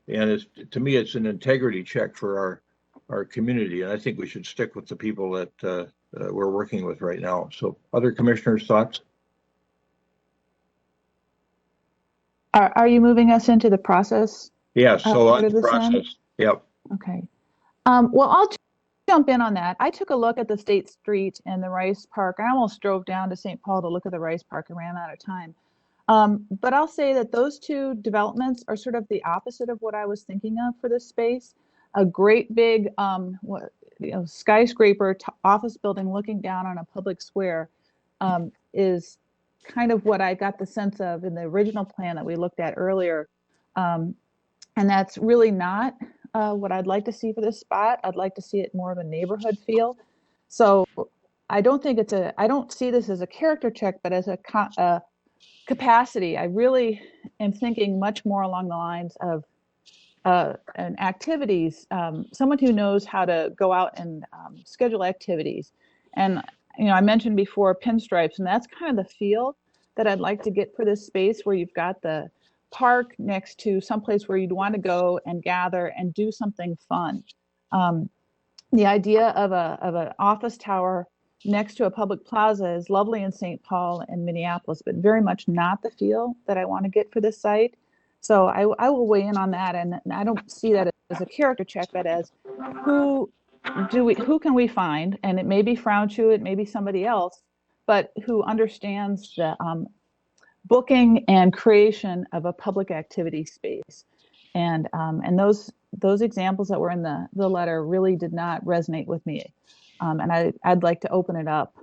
S1: And to me, it's an integrity check for our community. And I think we should stick with the people that we're working with right now. So other commissioners' thoughts?
S5: Are you moving us into the process?
S1: Yeah, so
S5: part
S1: on
S5: of
S1: the
S5: this then?
S1: process. Yep.
S5: Okay. Well, I'll jump in on that. I took a look at the State Street and the Rice Park. I almost drove down to St. Paul to look at the Rice Park and ran out of time. But I'll say that those two developments are sort of the opposite of what I was thinking of for this space. A great big skyscraper office building looking down on a public square is kind of what I got the sense of in the original plan that we looked at earlier. And that's really not what I'd like to see for this spot. I'd like to see it more of a neighborhood feel. So I don't see this as a character check, but as a capacity. I really am thinking much more along the lines of and activities, someone who knows how to go out and schedule activities. And, I mentioned before pinstripes, and that's kind of the feel that I'd like to get for this space, where you've got the park next to someplace where you'd want to go and gather and do something fun. The idea of an office tower next to a public plaza is lovely in St. Paul and Minneapolis, but very much not the feel that I want to get for this site. So I will weigh in on that, and I don't see that as a character check, but as who can we find, and it may be Frauenschuh, it may be somebody else, but who understands the booking and creation of a public activity space. And those examples that were in the letter really did not resonate with me. And I'd like to open it up.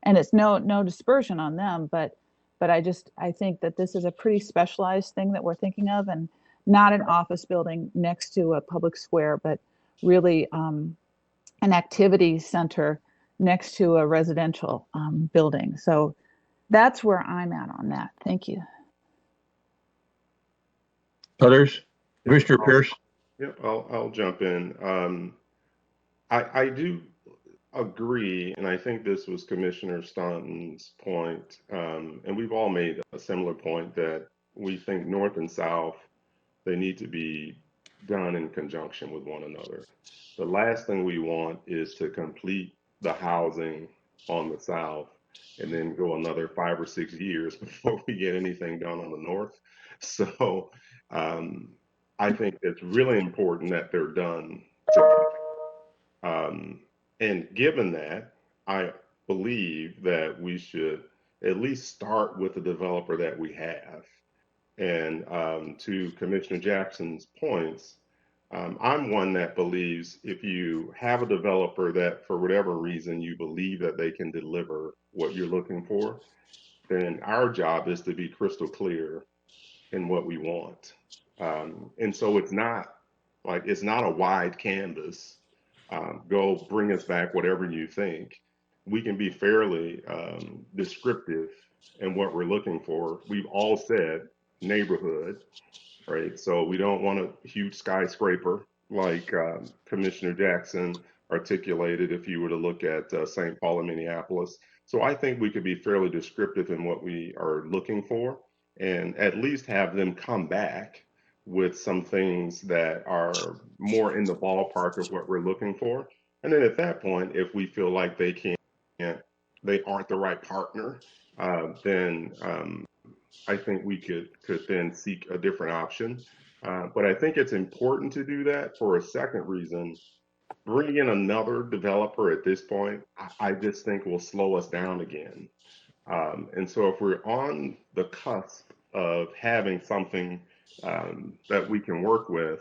S5: And it's no dispersion on them, but I think that this is a pretty specialized thing that we're thinking of, and not an office building next to a public square, but really an activity center next to a residential building. So that's where I'm at on that. Thank you.
S1: Others? Commissioner Pierce?
S10: Yep, I'll jump in. I do agree, and I think this was Commissioner Staunton's point, and we've all made a similar point that we think north and south, they need to be done in conjunction with one another. The last thing we want is to complete the housing on the south and then go another 5 or 6 years before we get anything done on the north. So I think it's really important that they're done together. And given that, I believe that we should at least start with the developer that we have. And to Commissioner Jackson's points, I'm one that believes if you have a developer that for whatever reason you believe that they can deliver what you're looking for, then our job is to be crystal clear in what we want. And so it's not a wide canvas. Go bring us back whatever you think. We can be fairly descriptive in what we're looking for. We've all said neighborhood, right? So we don't want a huge skyscraper like Commissioner Jackson articulated if you were to look at St. Paul and Minneapolis. So I think we could be fairly descriptive in what we are looking for and at least have them come back with some things that are more in the ballpark of what we're looking for. And then at that point, if we feel like they aren't the right partner, then I think we could then seek a different option. But I think it's important to do that for a second reason. Bringing in another developer at this point, I just think will slow us down again. And so if we're on the cusp of having something that we can work with,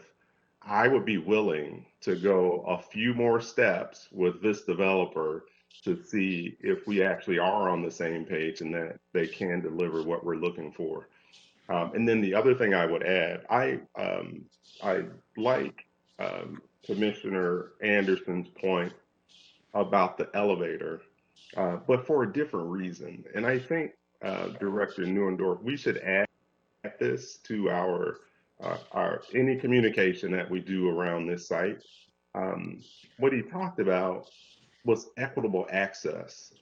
S10: I would be willing to go a few more steps with this developer to see if we actually are on the same page and that they can deliver what we're looking for. And then the other thing I would add, I like Commissioner Anderson's point about the elevator, but for a different reason. And I think Director Neuendorf, we should add this to our any communication that we do around this site. What he talked about was equitable access.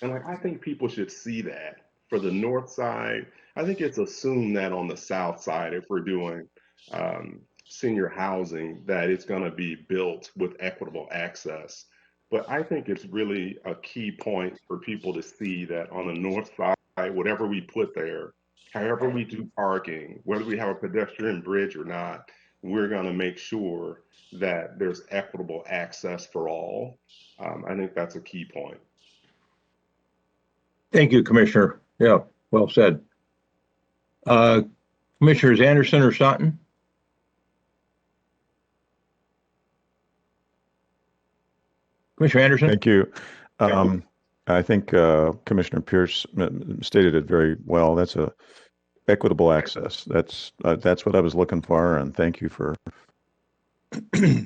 S10: And I think people should see that for the north side. I think it's assumed that on the south side, if we're doing senior housing, that it's going to be built with equitable access. But I think it's really a key point for people to see that on the north side, whatever we put there, however we do parking, whether we have a pedestrian bridge or not, we're going to make sure that there's equitable access for all. I think that's a key point.
S1: Thank you, Commissioner. Yeah, well said. Commissioners Anderson or Staunton? Commissioner Anderson?
S11: Thank you. I think Commissioner Pierce stated it very well. That's a equitable access. That's what I was looking for, and thank you for.
S1: I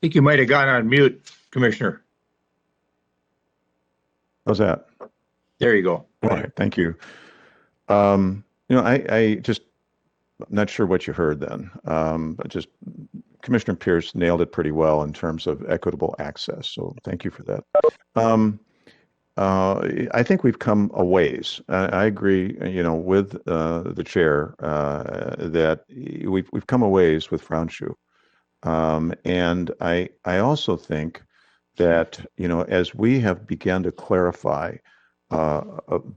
S1: think you might have gone on mute, Commissioner.
S11: How's that?
S1: There you go.
S11: All right, thank you. I just not sure what you heard then, but just Commissioner Pierce nailed it pretty well in terms of equitable access. So thank you for that. I think we've come a ways. I agree, with the chair that we've come a ways with Frauenschuh. And I also think that, as we have begun to clarify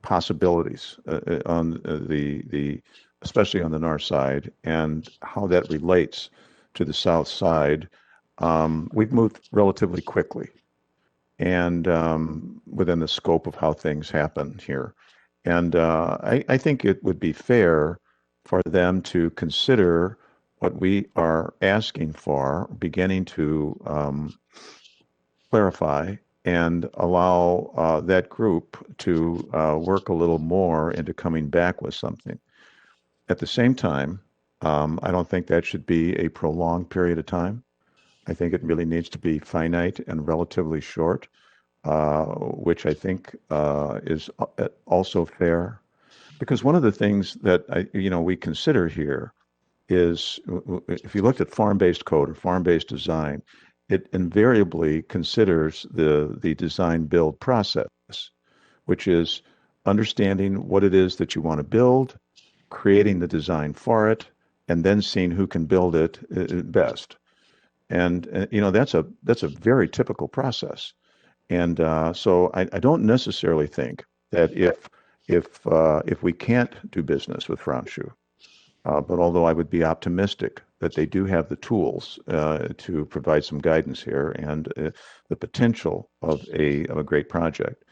S11: possibilities on the especially on the north side and how that relates to the south side, we've moved relatively quickly and within the scope of how things happen here. And I think it would be fair for them to consider what we are asking for, beginning to clarify and allow that group to work a little more into coming back with something. At the same time, I don't think that should be a prolonged period of time. I think it really needs to be finite and relatively short, which I think is also fair. Because one of the things that we consider here is if you looked at farm-based code or farm-based design, it invariably considers the design build process, which is understanding what it is that you want to build, creating the design for it, and then seeing who can build it best. And that's a very typical process. And so I don't necessarily think that if we can't do business with Franshu, but although I would be optimistic that they do have the tools to provide some guidance here and the potential of a great project.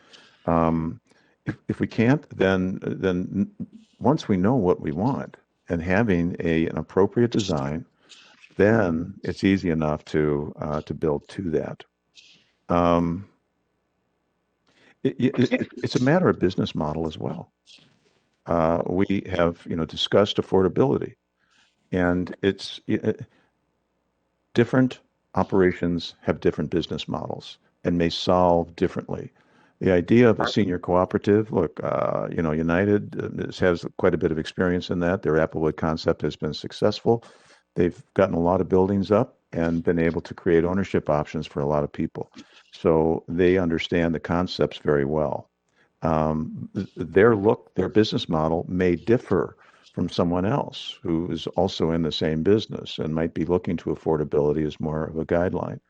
S11: If we can't, then once we know what we want and having an appropriate design, then it's easy enough to build to that. It's a matter of business model as well. We have discussed affordability, and different operations have different business models and may solve differently. The idea of a senior cooperative, look, United has quite a bit of experience in that. Their Applewood concept has been successful. They've gotten a lot of buildings up and been able to create ownership options for a lot of people. So they understand the concepts very well. Their business model may differ from someone else who is also in the same business and might be looking to affordability as more of a guideline.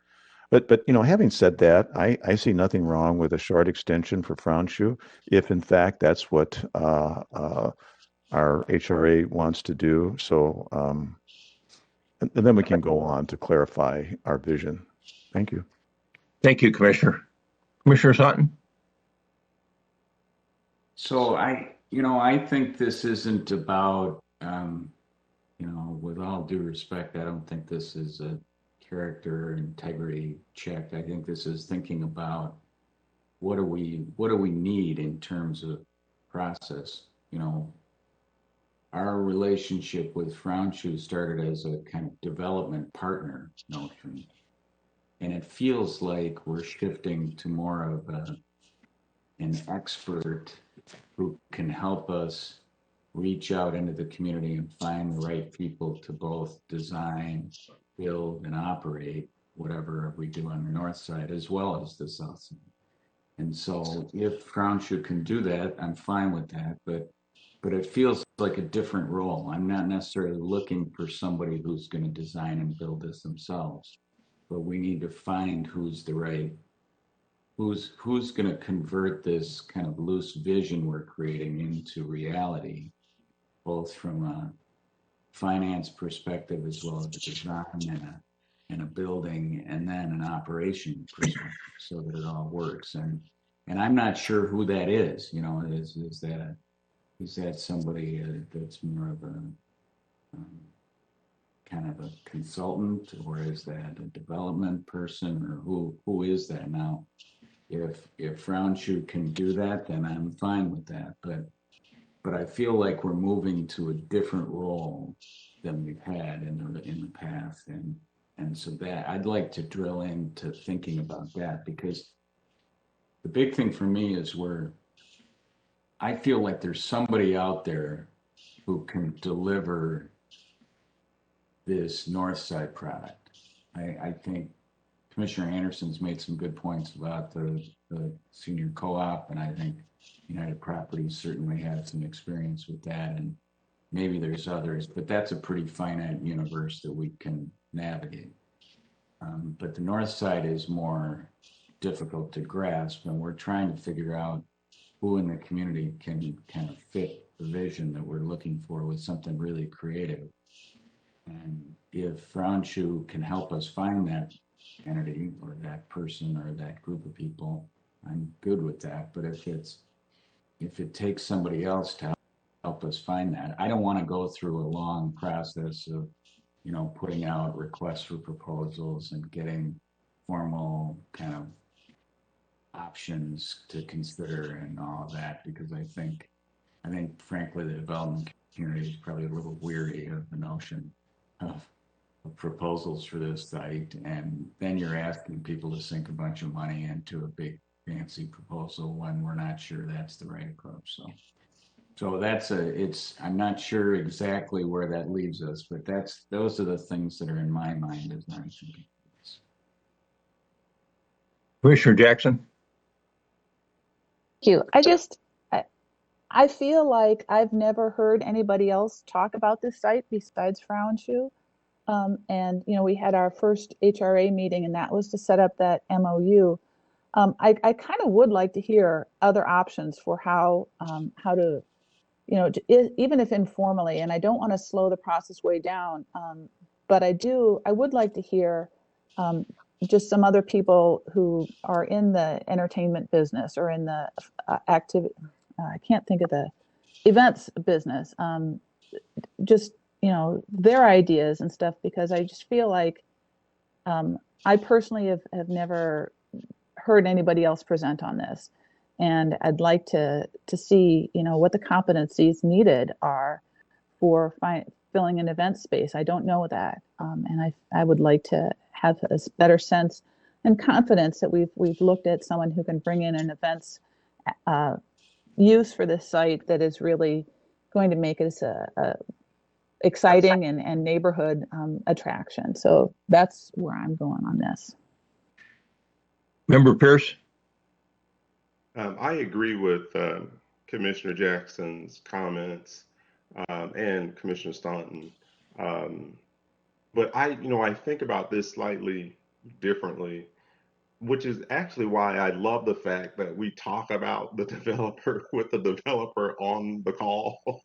S11: But having said that, I see nothing wrong with a short extension for Franshu if in fact that's what our HRA wants to do. So and then we can go on to clarify our vision. Thank you.
S1: Thank you, Commissioner. Commissioner Sutton?
S4: So I think this isn't about, with all due respect, I don't think this is a character integrity check. I think this is thinking about what do we need in terms of process. Our relationship with Franshu started as a kind of development partner notion, and it feels like we're shifting to more of an expert who can help us reach out into the community and find the right people to both design, build, and operate whatever we do on the north side as well as the south side. And so if Franshu can do that, I'm fine with that, but it feels like a different role. I'm not necessarily looking for somebody who's going to design and build this themselves, but we need to find who's going to convert this kind of loose vision we're creating into reality, both from a finance perspective as well as a design and a building and then an operation perspective so that it all works. And I'm not sure who that is. Is that somebody that's more of a kind of a consultant, or is that a development person, or who is that? Now, if Franshu can do that, then I'm fine with that. But I feel like we're moving to a different role than we've had in the past, and so that I'd like to drill into thinking about that, because the big thing for me is I feel like there's somebody out there who can deliver this north side product. I think Commissioner Anderson's made some good points about the senior co-op, and I think United Properties certainly had some experience with that, and maybe there's others, but that's a pretty finite universe that we can navigate. But the north side is more difficult to grasp, and we're trying to figure out who in the community can kind of fit the vision that we're looking for with something really creative. And if Franshu can help us find that entity or that person or that group of people, I'm good with that. But if it takes somebody else to help us find that, I don't want to go through a long process of putting out requests for proposals and getting formal kind of options to consider and all of that, because I think frankly the development community is probably a little weary of the notion of proposals for this site, and then you're asking people to sink a bunch of money into a big fancy proposal when we're not sure that's the right approach. So I'm not sure exactly where that leaves us, but those are the things that are in my mind as I'm thinking.
S1: Commissioner Jackson?
S5: Thank you. I feel like I've never heard anybody else talk about this site besides Frauenschuh. And, we had our first HRA meeting, and that was to set up that MOU. I kind of would like to hear other options for how to, even if informally, and I don't want to slow the process way down, but I would like to hear just some other people who are in the entertainment business or in the activity, I can't think of the events business, just, their ideas and stuff, because I just feel like I personally have never heard anybody else present on this. And I'd like to see, what the competencies needed are for filling an event space. I don't know that. And I would like to have a better sense and confidence that we've looked at someone who can bring in an events use for this site that is really going to make us a exciting and neighborhood attraction. So that's where I'm going on this.
S1: Member Pierce?
S10: I agree with Commissioner Jackson's comments and Commissioner Staunton. But I think about this slightly differently, which is actually why I love the fact that we talk about the developer with the developer on the call.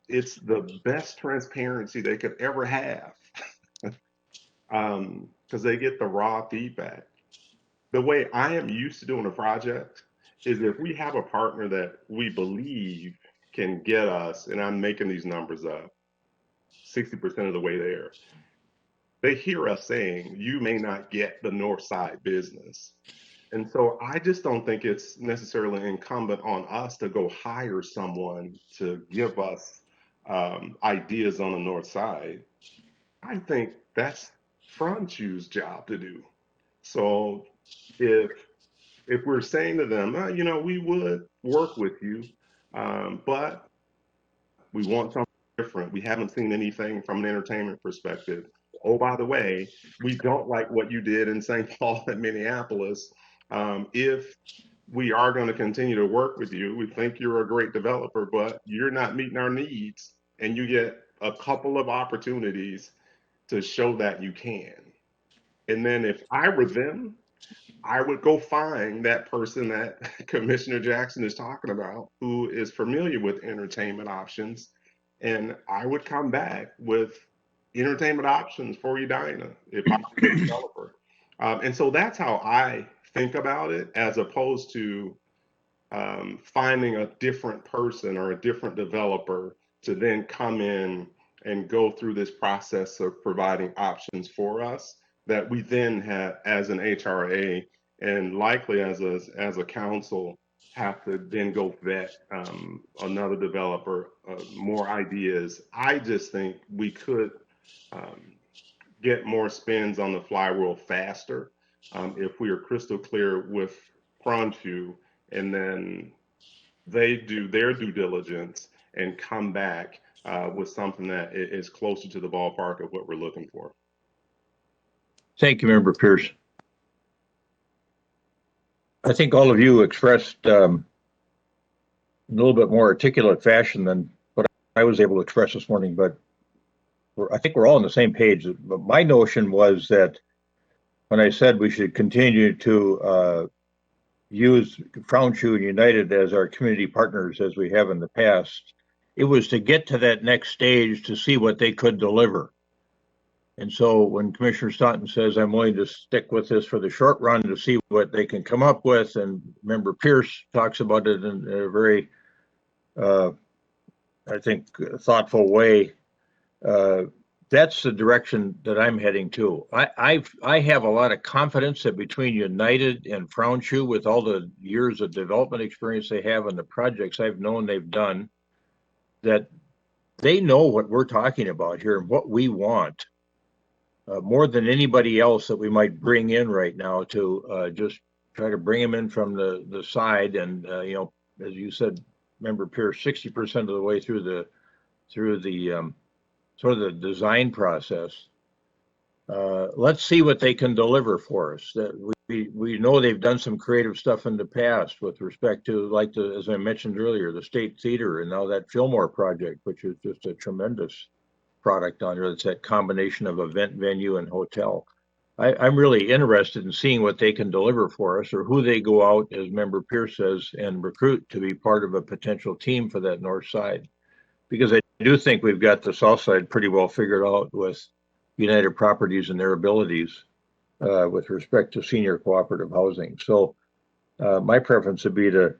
S10: It's the best transparency they could ever have because they get the raw feedback. The way I am used to doing a project is if we have a partner that we believe can get us, and I'm making these numbers up, 60% of the way there, they hear us saying, you may not get the north side business. And so I just don't think it's necessarily incumbent on us to go hire someone to give us ideas on the north side. I think that's Frauenschuh's job to do. So if we're saying to them, we would work with you, but we want something different. We haven't seen anything from an entertainment perspective. Oh, by the way, we don't like what you did in St. Paul and Minneapolis. If we are going to continue to work with you, we think you're a great developer, but you're not meeting our needs, and you get a couple of opportunities to show that you can. And then if I were them, I would go find that person that Commissioner Jackson is talking about, who is familiar with entertainment options, and I would come back with entertainment options for Edina if I was a developer. And so that's how I think about it, as opposed to finding a different person or a different developer to then come in and go through this process of providing options for us that we then have as an HRA and likely as a council have to then go vet another developer, more ideas. I just think we could get more spins on the flywheel faster if we are crystal clear with Frauenschuh, and then they do their due diligence and come back with something that is closer to the ballpark of what we're looking for.
S1: Thank you, Member Pierce. I think all of you expressed a little bit more articulate fashion than what I was able to express this morning, but I think we're all on the same page. But my notion was that when I said we should continue to use Frauenschuh and United as our community partners as we have in the past, it was to get to that next stage to see what they could deliver. And so when Commissioner Staunton says, I'm willing to stick with this for the short run to see what they can come up with, and Member Pierce talks about it in a very, I think, thoughtful way, that's the direction that I'm heading to. I have a lot of confidence that between United and Frauenschuh, with all the years of development experience they have and the projects I've known they've done, that they know what we're talking about here and what we want. more than anybody else that we might bring in right now to just try to bring them in from the side. And, as you said, Member Pierce, 60% of the way through the sort of the design process. Let's see what they can deliver for us. That we know they've done some creative stuff in the past with respect to, like as I mentioned earlier, the State Theater, and now that Fillmore project, which is just a tremendous product on there. It's that combination of event venue and hotel. I'm really interested in seeing what they can deliver for us, or who they go out, as Member Pierce says, and recruit to be part of a potential team for that north side. Because I do think we've got the south side pretty well figured out with United Properties and their abilities with respect to senior cooperative housing. So my preference would be to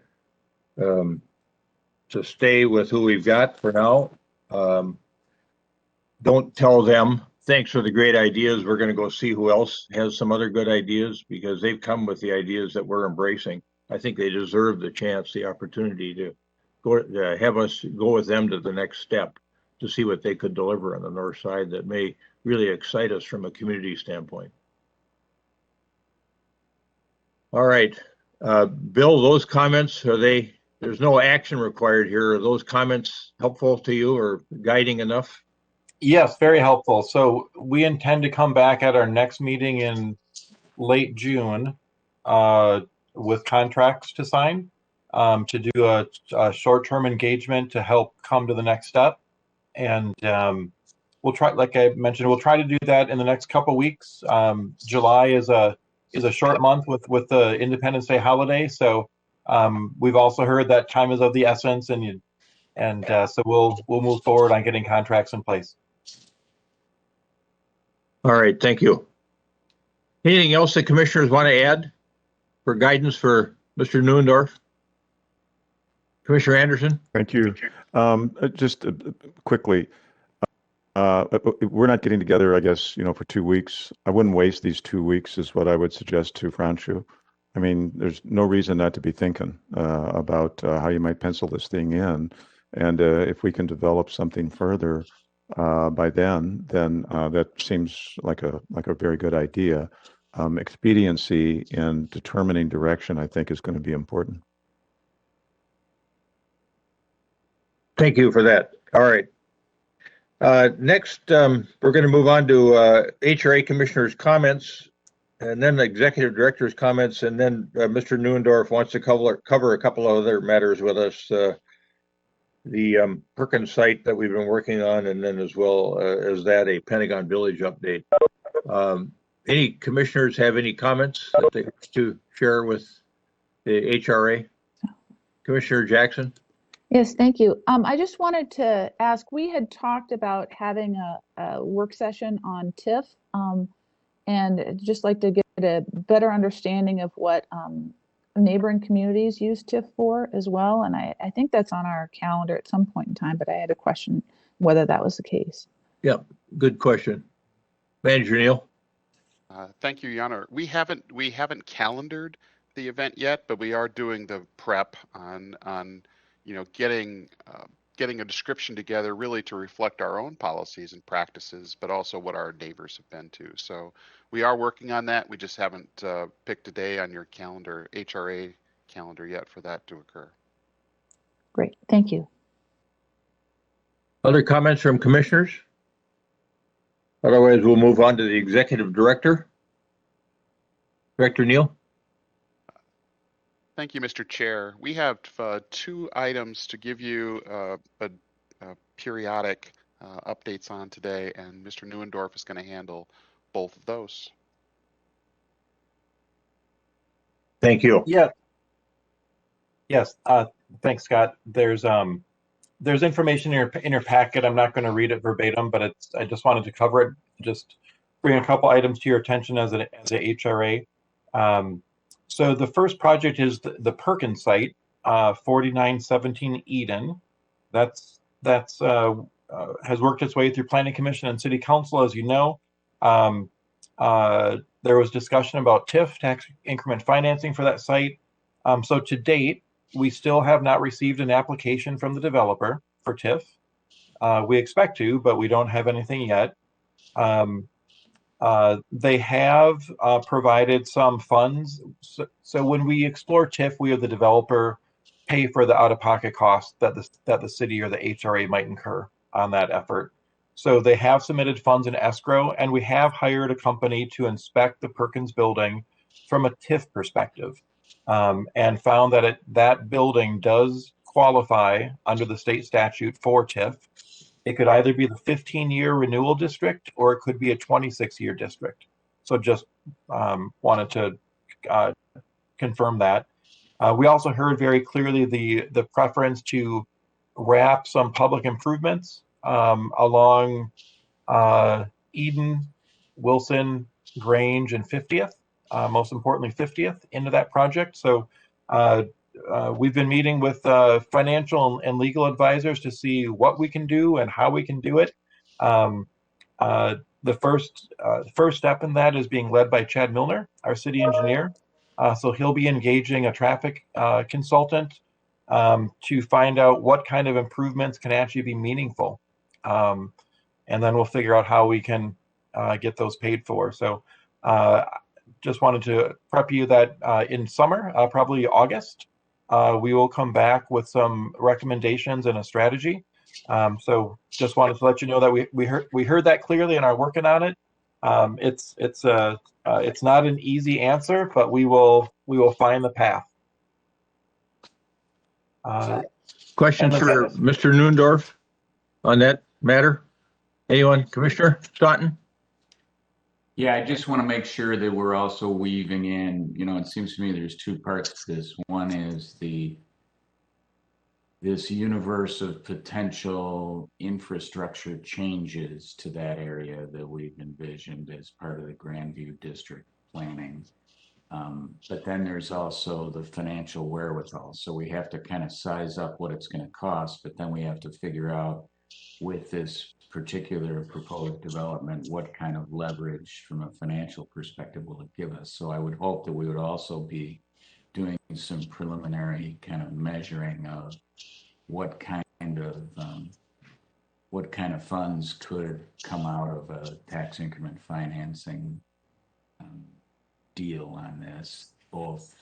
S1: stay with who we've got for now. Don't tell them, thanks for the great ideas. We're going to go see who else has some other good ideas, because they've come with the ideas that we're embracing. I think they deserve the chance, the opportunity to go have us go with them to the next step to see what they could deliver on the north side that may really excite us from a community standpoint. All right, Bill, those comments, there's no action required here. Are those comments helpful to you or guiding enough?
S8: Yes, very helpful. So we intend to come back at our next meeting in late June with contracts to sign, to do a short-term engagement to help come to the next step. And we'll try, like I mentioned, we'll try to do that in the next couple weeks. July is a short month with the Independence Day holiday, so we've also heard that time is of the essence, and so we'll move forward on getting contracts in place.
S1: All right, thank you. Anything else that commissioners want to add for guidance for Mr. Neuendorf? Commissioner Anderson?
S11: Thank you. Just quickly, we're not getting together, I guess, for 2 weeks. I wouldn't waste these 2 weeks is what I would suggest to Franchu. I mean, there's no reason not to be thinking about how you might pencil this thing in. And if we can develop something further by then that seems like a very good idea. Expediency in determining direction, I think, is going to be important.
S1: Thank you for that. All right. Next, we're going to move on to HRA Commissioner's comments, and then the Executive Director's comments, and then Mr. Neuendorf wants to cover a couple of other matters with us. The Perkins Site that we've been working on, and then as well as that, a Pentagon Village update. Any commissioners have any comments that they wish to share with the HRA? Commissioner Jackson?
S5: Yes, thank you. I just wanted to ask, we had talked about having a work session on TIF, and I'd just like to get a better understanding of what neighboring communities use TIF for as well. And I think that's on our calendar at some point in time, but I had a question whether that was the case.
S1: Yeah, good question. Manager Neal?
S9: Thank you, Your Honor. We haven't calendared the event yet, but we are doing the prep on getting a description together really to reflect our own policies and practices, but also what our neighbors have been to. So we are working on that. We just haven't picked a day on your calendar, HRA calendar yet, for that to occur.
S5: Great, thank you.
S1: Other comments from commissioners? Otherwise, we'll move on to the Executive Director. Director Neal?
S9: Thank you, Mr. Chair. We have 2 items to give you periodic updates on today, and Mr. Neuendorf is going to handle both of those.
S1: Thank you.
S8: Yeah. Yes. Thanks, Scott. There's information in your packet. I'm not going to read it verbatim, but I just wanted to cover it. Just bring a couple items to your attention as a HRA. So the first project is the Perkins Site, 4917 Eden. That's has worked its way through Planning Commission and City Council, as you know. There was discussion about TIF, tax increment financing, for that site. So to date, we still have not received an application from the developer for TIF. We expect to, but we don't have anything yet. They have provided some funds. So when we explore TIF, we, are the developer, pay for the out-of-pocket costs that the city or the HRA might incur on that effort. So they have submitted funds in escrow, and we have hired a company to inspect the Perkins building from a TIF perspective, and found that that building does qualify under the state statute for TIF. It could either be the 15-year renewal district, or it could be a 26-year district. So just wanted to confirm that. We also heard very clearly the preference to wrap some public improvements along Eden, Wilson, Grange, and 50th, most importantly 50th, into that project. So we've been meeting with financial and legal advisors to see what we can do and how we can do it. The first step in that is being led by Chad Milner, our city engineer. So he'll be engaging a traffic consultant to find out what kind of improvements can actually be meaningful. And then we'll figure out how we can get those paid for. So just wanted to prep you that in summer, probably August, we will come back with some recommendations and a strategy. So just wanted to let you know that we heard that clearly and are working on it. It's not an easy answer, but we will find the path.
S1: Questions for Mr. Newendorf on that matter? Anyone? Commissioner Staunton?
S4: Yeah, I just want to make sure that we're also weaving in, it seems to me there's two parts to this. One is this universe of potential infrastructure changes to that area that we've envisioned as part of the Grandview District planning. But then there's also the financial wherewithal. So we have to kind of size up what it's going to cost, but then we have to figure out with this particular proposed development, what kind of leverage from a financial perspective will it give us? So I would hope that we would also be doing some preliminary kind of measuring of what kind of funds could come out of a tax increment financing deal on this, both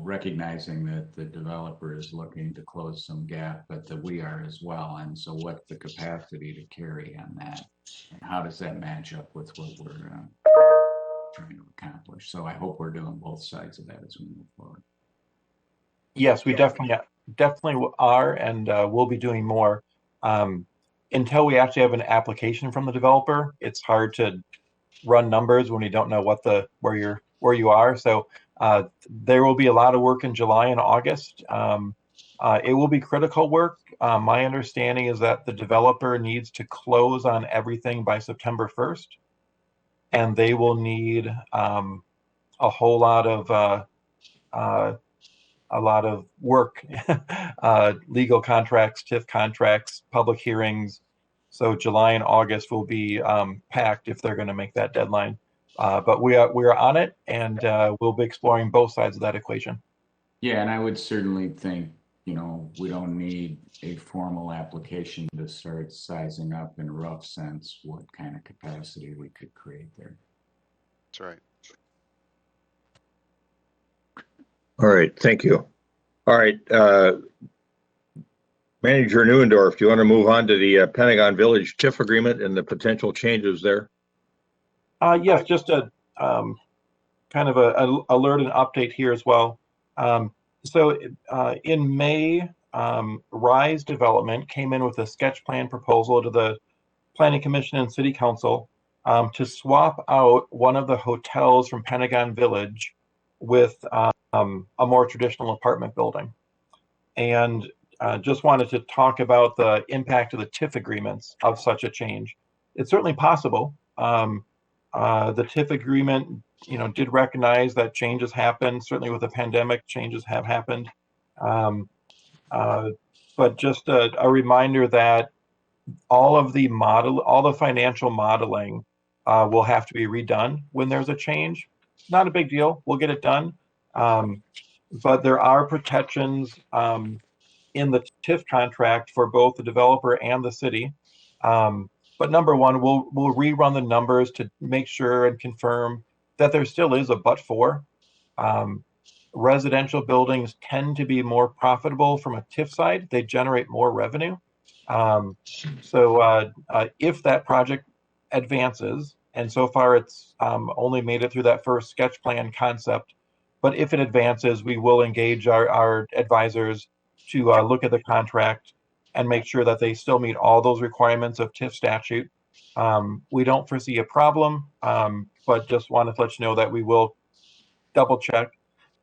S4: recognizing that the developer is looking to close some gap, but that we are as well. And so what's the capacity to carry on that? And how does that match up with what we're trying to accomplish? So I hope we're doing both sides of that as we move forward.
S8: Yes, we definitely are, and we'll be doing more. Until we actually have an application from the developer, it's hard to run numbers when you don't know where you are. So there will be a lot of work in July and August. It will be critical work. My understanding is that the developer needs to close on everything by September 1st, and they will need a whole lot of work, legal contracts, TIF contracts, public hearings. So July and August will be packed if they're going to make that deadline. But we are on it, and we'll be exploring both sides of that equation.
S4: Yeah, and I would certainly think, we don't need a formal application to start sizing up in a rough sense what kind of capacity we could create there.
S9: That's right.
S1: All right, thank you. All right, Manager Newendorf, do you want to move on to the Pentagon Village TIF agreement and the potential changes there?
S8: Yes, just a kind of a alert and update here as well. So in May, Rise Development came in with a sketch plan proposal to the Planning Commission and City Council to swap out one of the hotels from Pentagon Village with a more traditional apartment building. And just wanted to talk about the impact of the TIF agreements of such a change. It's certainly possible. The TIF agreement, did recognize that changes happen. Certainly with the pandemic, changes have happened. But just a reminder that all the financial modeling will have to be redone when there's a change. Not a big deal. We'll get it done. But there are protections in the TIF contract for both the developer and the city. But number one, we'll rerun the numbers to make sure and confirm that there still is a but for. Residential buildings tend to be more profitable from a TIF side. They generate more revenue. So if that project advances, and so far it's only made it through that first sketch plan concept, but if it advances, we will engage our advisors to look at the contract and make sure that they still meet all those requirements of TIF statute. We don't foresee a problem, but just wanted to let you know that we will double check.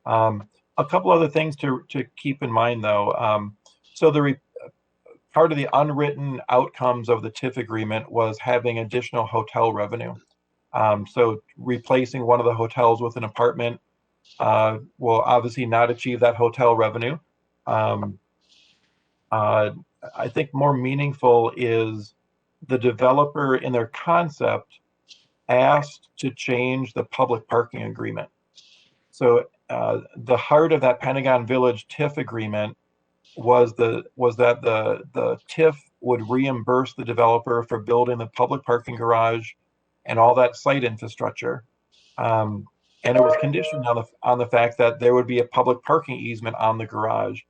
S8: A couple other things to keep in mind, though. So part of the unwritten outcomes of the TIF agreement was having additional hotel revenue. So replacing one of the hotels with an apartment will obviously not achieve that hotel revenue. I think more meaningful is the developer in their concept asked to change the public parking agreement. So the heart of that Pentagon Village TIF agreement was that the TIF would reimburse the developer for building the public parking garage and all that site infrastructure. And it was conditioned on the fact that there would be a public parking easement on the garage.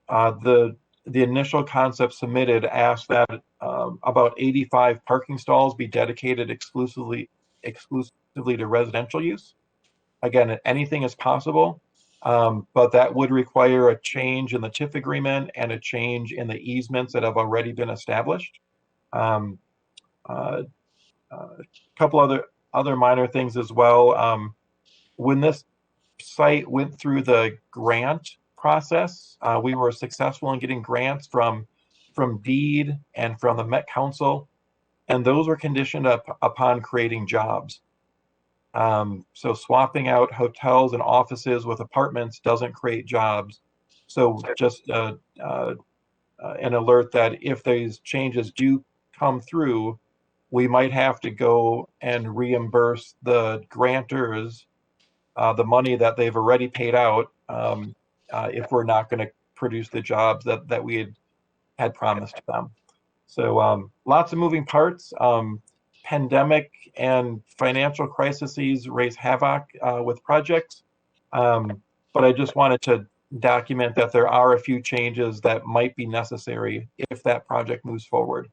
S8: The initial concept submitted asked that about 85 parking stalls be dedicated exclusively to residential use. Again, anything is possible, but that would require a change in the TIF agreement and a change in the easements that have already been established. A couple other minor things as well. When this site went through the grant process, we were successful in getting grants from DEED and from the Met Council, and those were conditioned upon creating jobs. So swapping out hotels and offices with apartments doesn't create jobs. So just an alert that if these changes do come through, we might have to go and reimburse the grantors the money that they've already paid out if we're not going to produce the jobs that we had promised them. So lots of moving parts. Pandemic and financial crises raise havoc with projects. But I just wanted to document that there are a few changes that might be necessary if that project moves forward.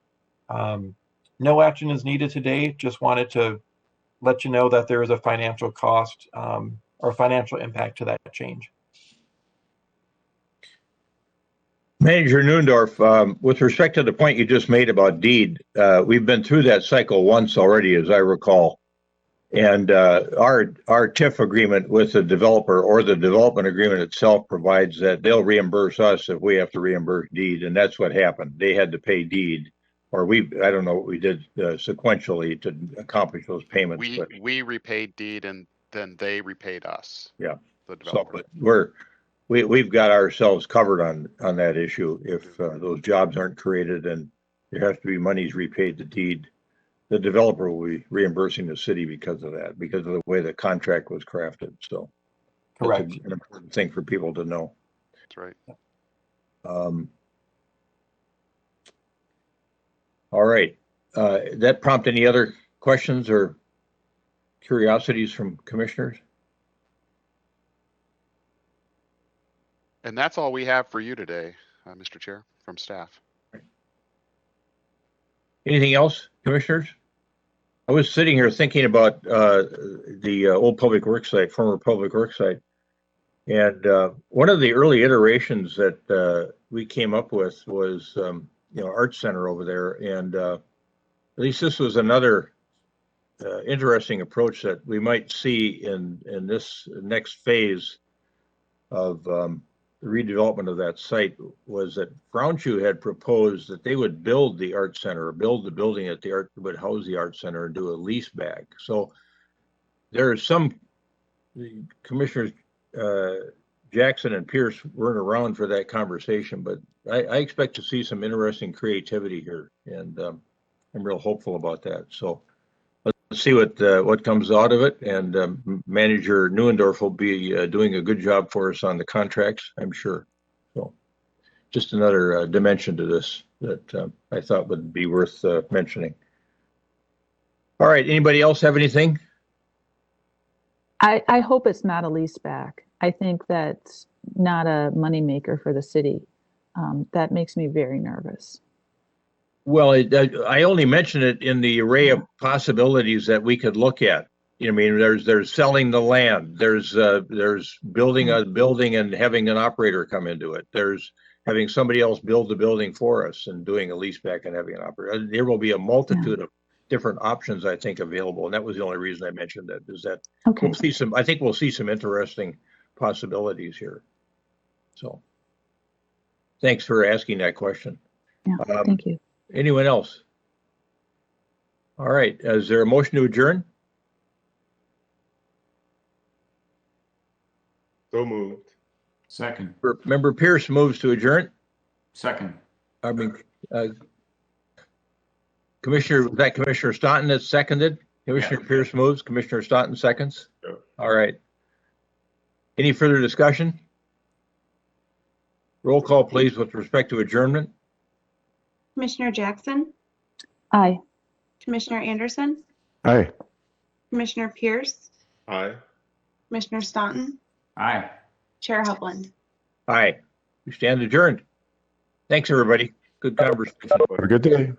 S8: No action is needed today. Just wanted to let you know that there is a financial cost or financial impact to that change.
S1: Manager Neundorf, with respect to the point you just made about DEED, we've been through that cycle once already, as I recall. And our TIF agreement with the developer or the development agreement itself provides that they'll reimburse us if we have to reimburse DEED. And that's what happened. They had to pay DEED, or I don't know what we did sequentially to accomplish those payments.
S9: We repaid DEED and then they repaid us.
S1: Yeah.
S9: The developer.
S1: So, but we've got ourselves covered on that issue. If those jobs aren't created and there has to be monies repaid to DEED, the developer will be reimbursing the city because of that, because of the way the contract was crafted. So
S8: correct.
S1: That's an important thing for people to know.
S9: That's right.
S1: All right. That prompt any other questions or curiosities from commissioners?
S9: And that's all we have for you today, Mr. Chair, from staff.
S1: Anything else, commissioners? I was sitting here thinking about the old public works site, former public works site. And one of the early iterations that we came up with was, Art Center over there. And at least this was another interesting approach that we might see in this next phase of the redevelopment of that site, was that Brownshue had proposed that they would build the art center, or build the building that the art would house the art center, and do a lease back. So there are some commissioners, Jackson and Pierce weren't around for that conversation, but I expect to see some interesting creativity here, and I'm real hopeful about that. So let's see what comes out of it, and Manager Neuendorf will be doing a good job for us on the contracts, I'm sure. So just another dimension to this that I thought would be worth mentioning. All right, anybody else have anything?
S5: I hope it's not a lease back. I think that's not a moneymaker for the city. That makes me very nervous.
S1: Well, I only mention it in the array of possibilities that we could look at. You know, I mean, there's selling the land. There's building a building and having an operator come into it. There's having somebody else build the building for us and doing a lease back and having an operator. There will be a multitude of different options, I think, available. And that was the only reason I mentioned that, is that
S5: Okay.
S1: we'll see some, I think we'll see some interesting possibilities here. So thanks for asking that question.
S5: Yeah, thank you.
S1: Anyone else? All right, is there a motion to adjourn?
S10: So moved.
S4: Second.
S1: Member Pierce moves to adjourn.
S4: Second.
S1: I mean, Commissioner Staunton that's seconded. Commissioner Pierce moves, Commissioner Staunton seconds.
S10: Yeah.
S1: All right. Any further discussion? Roll call, please, with respect to adjournment.
S2: Commissioner Jackson,
S5: Aye.
S2: Commissioner Anderson,
S11: Aye.
S2: Commissioner Pierce,
S10: Aye.
S2: Commissioner Staunton,
S4: Aye.
S2: Chair Hovland.
S1: Aye. We stand adjourned. Thanks, everybody. Good conversation.
S11: Have a good day.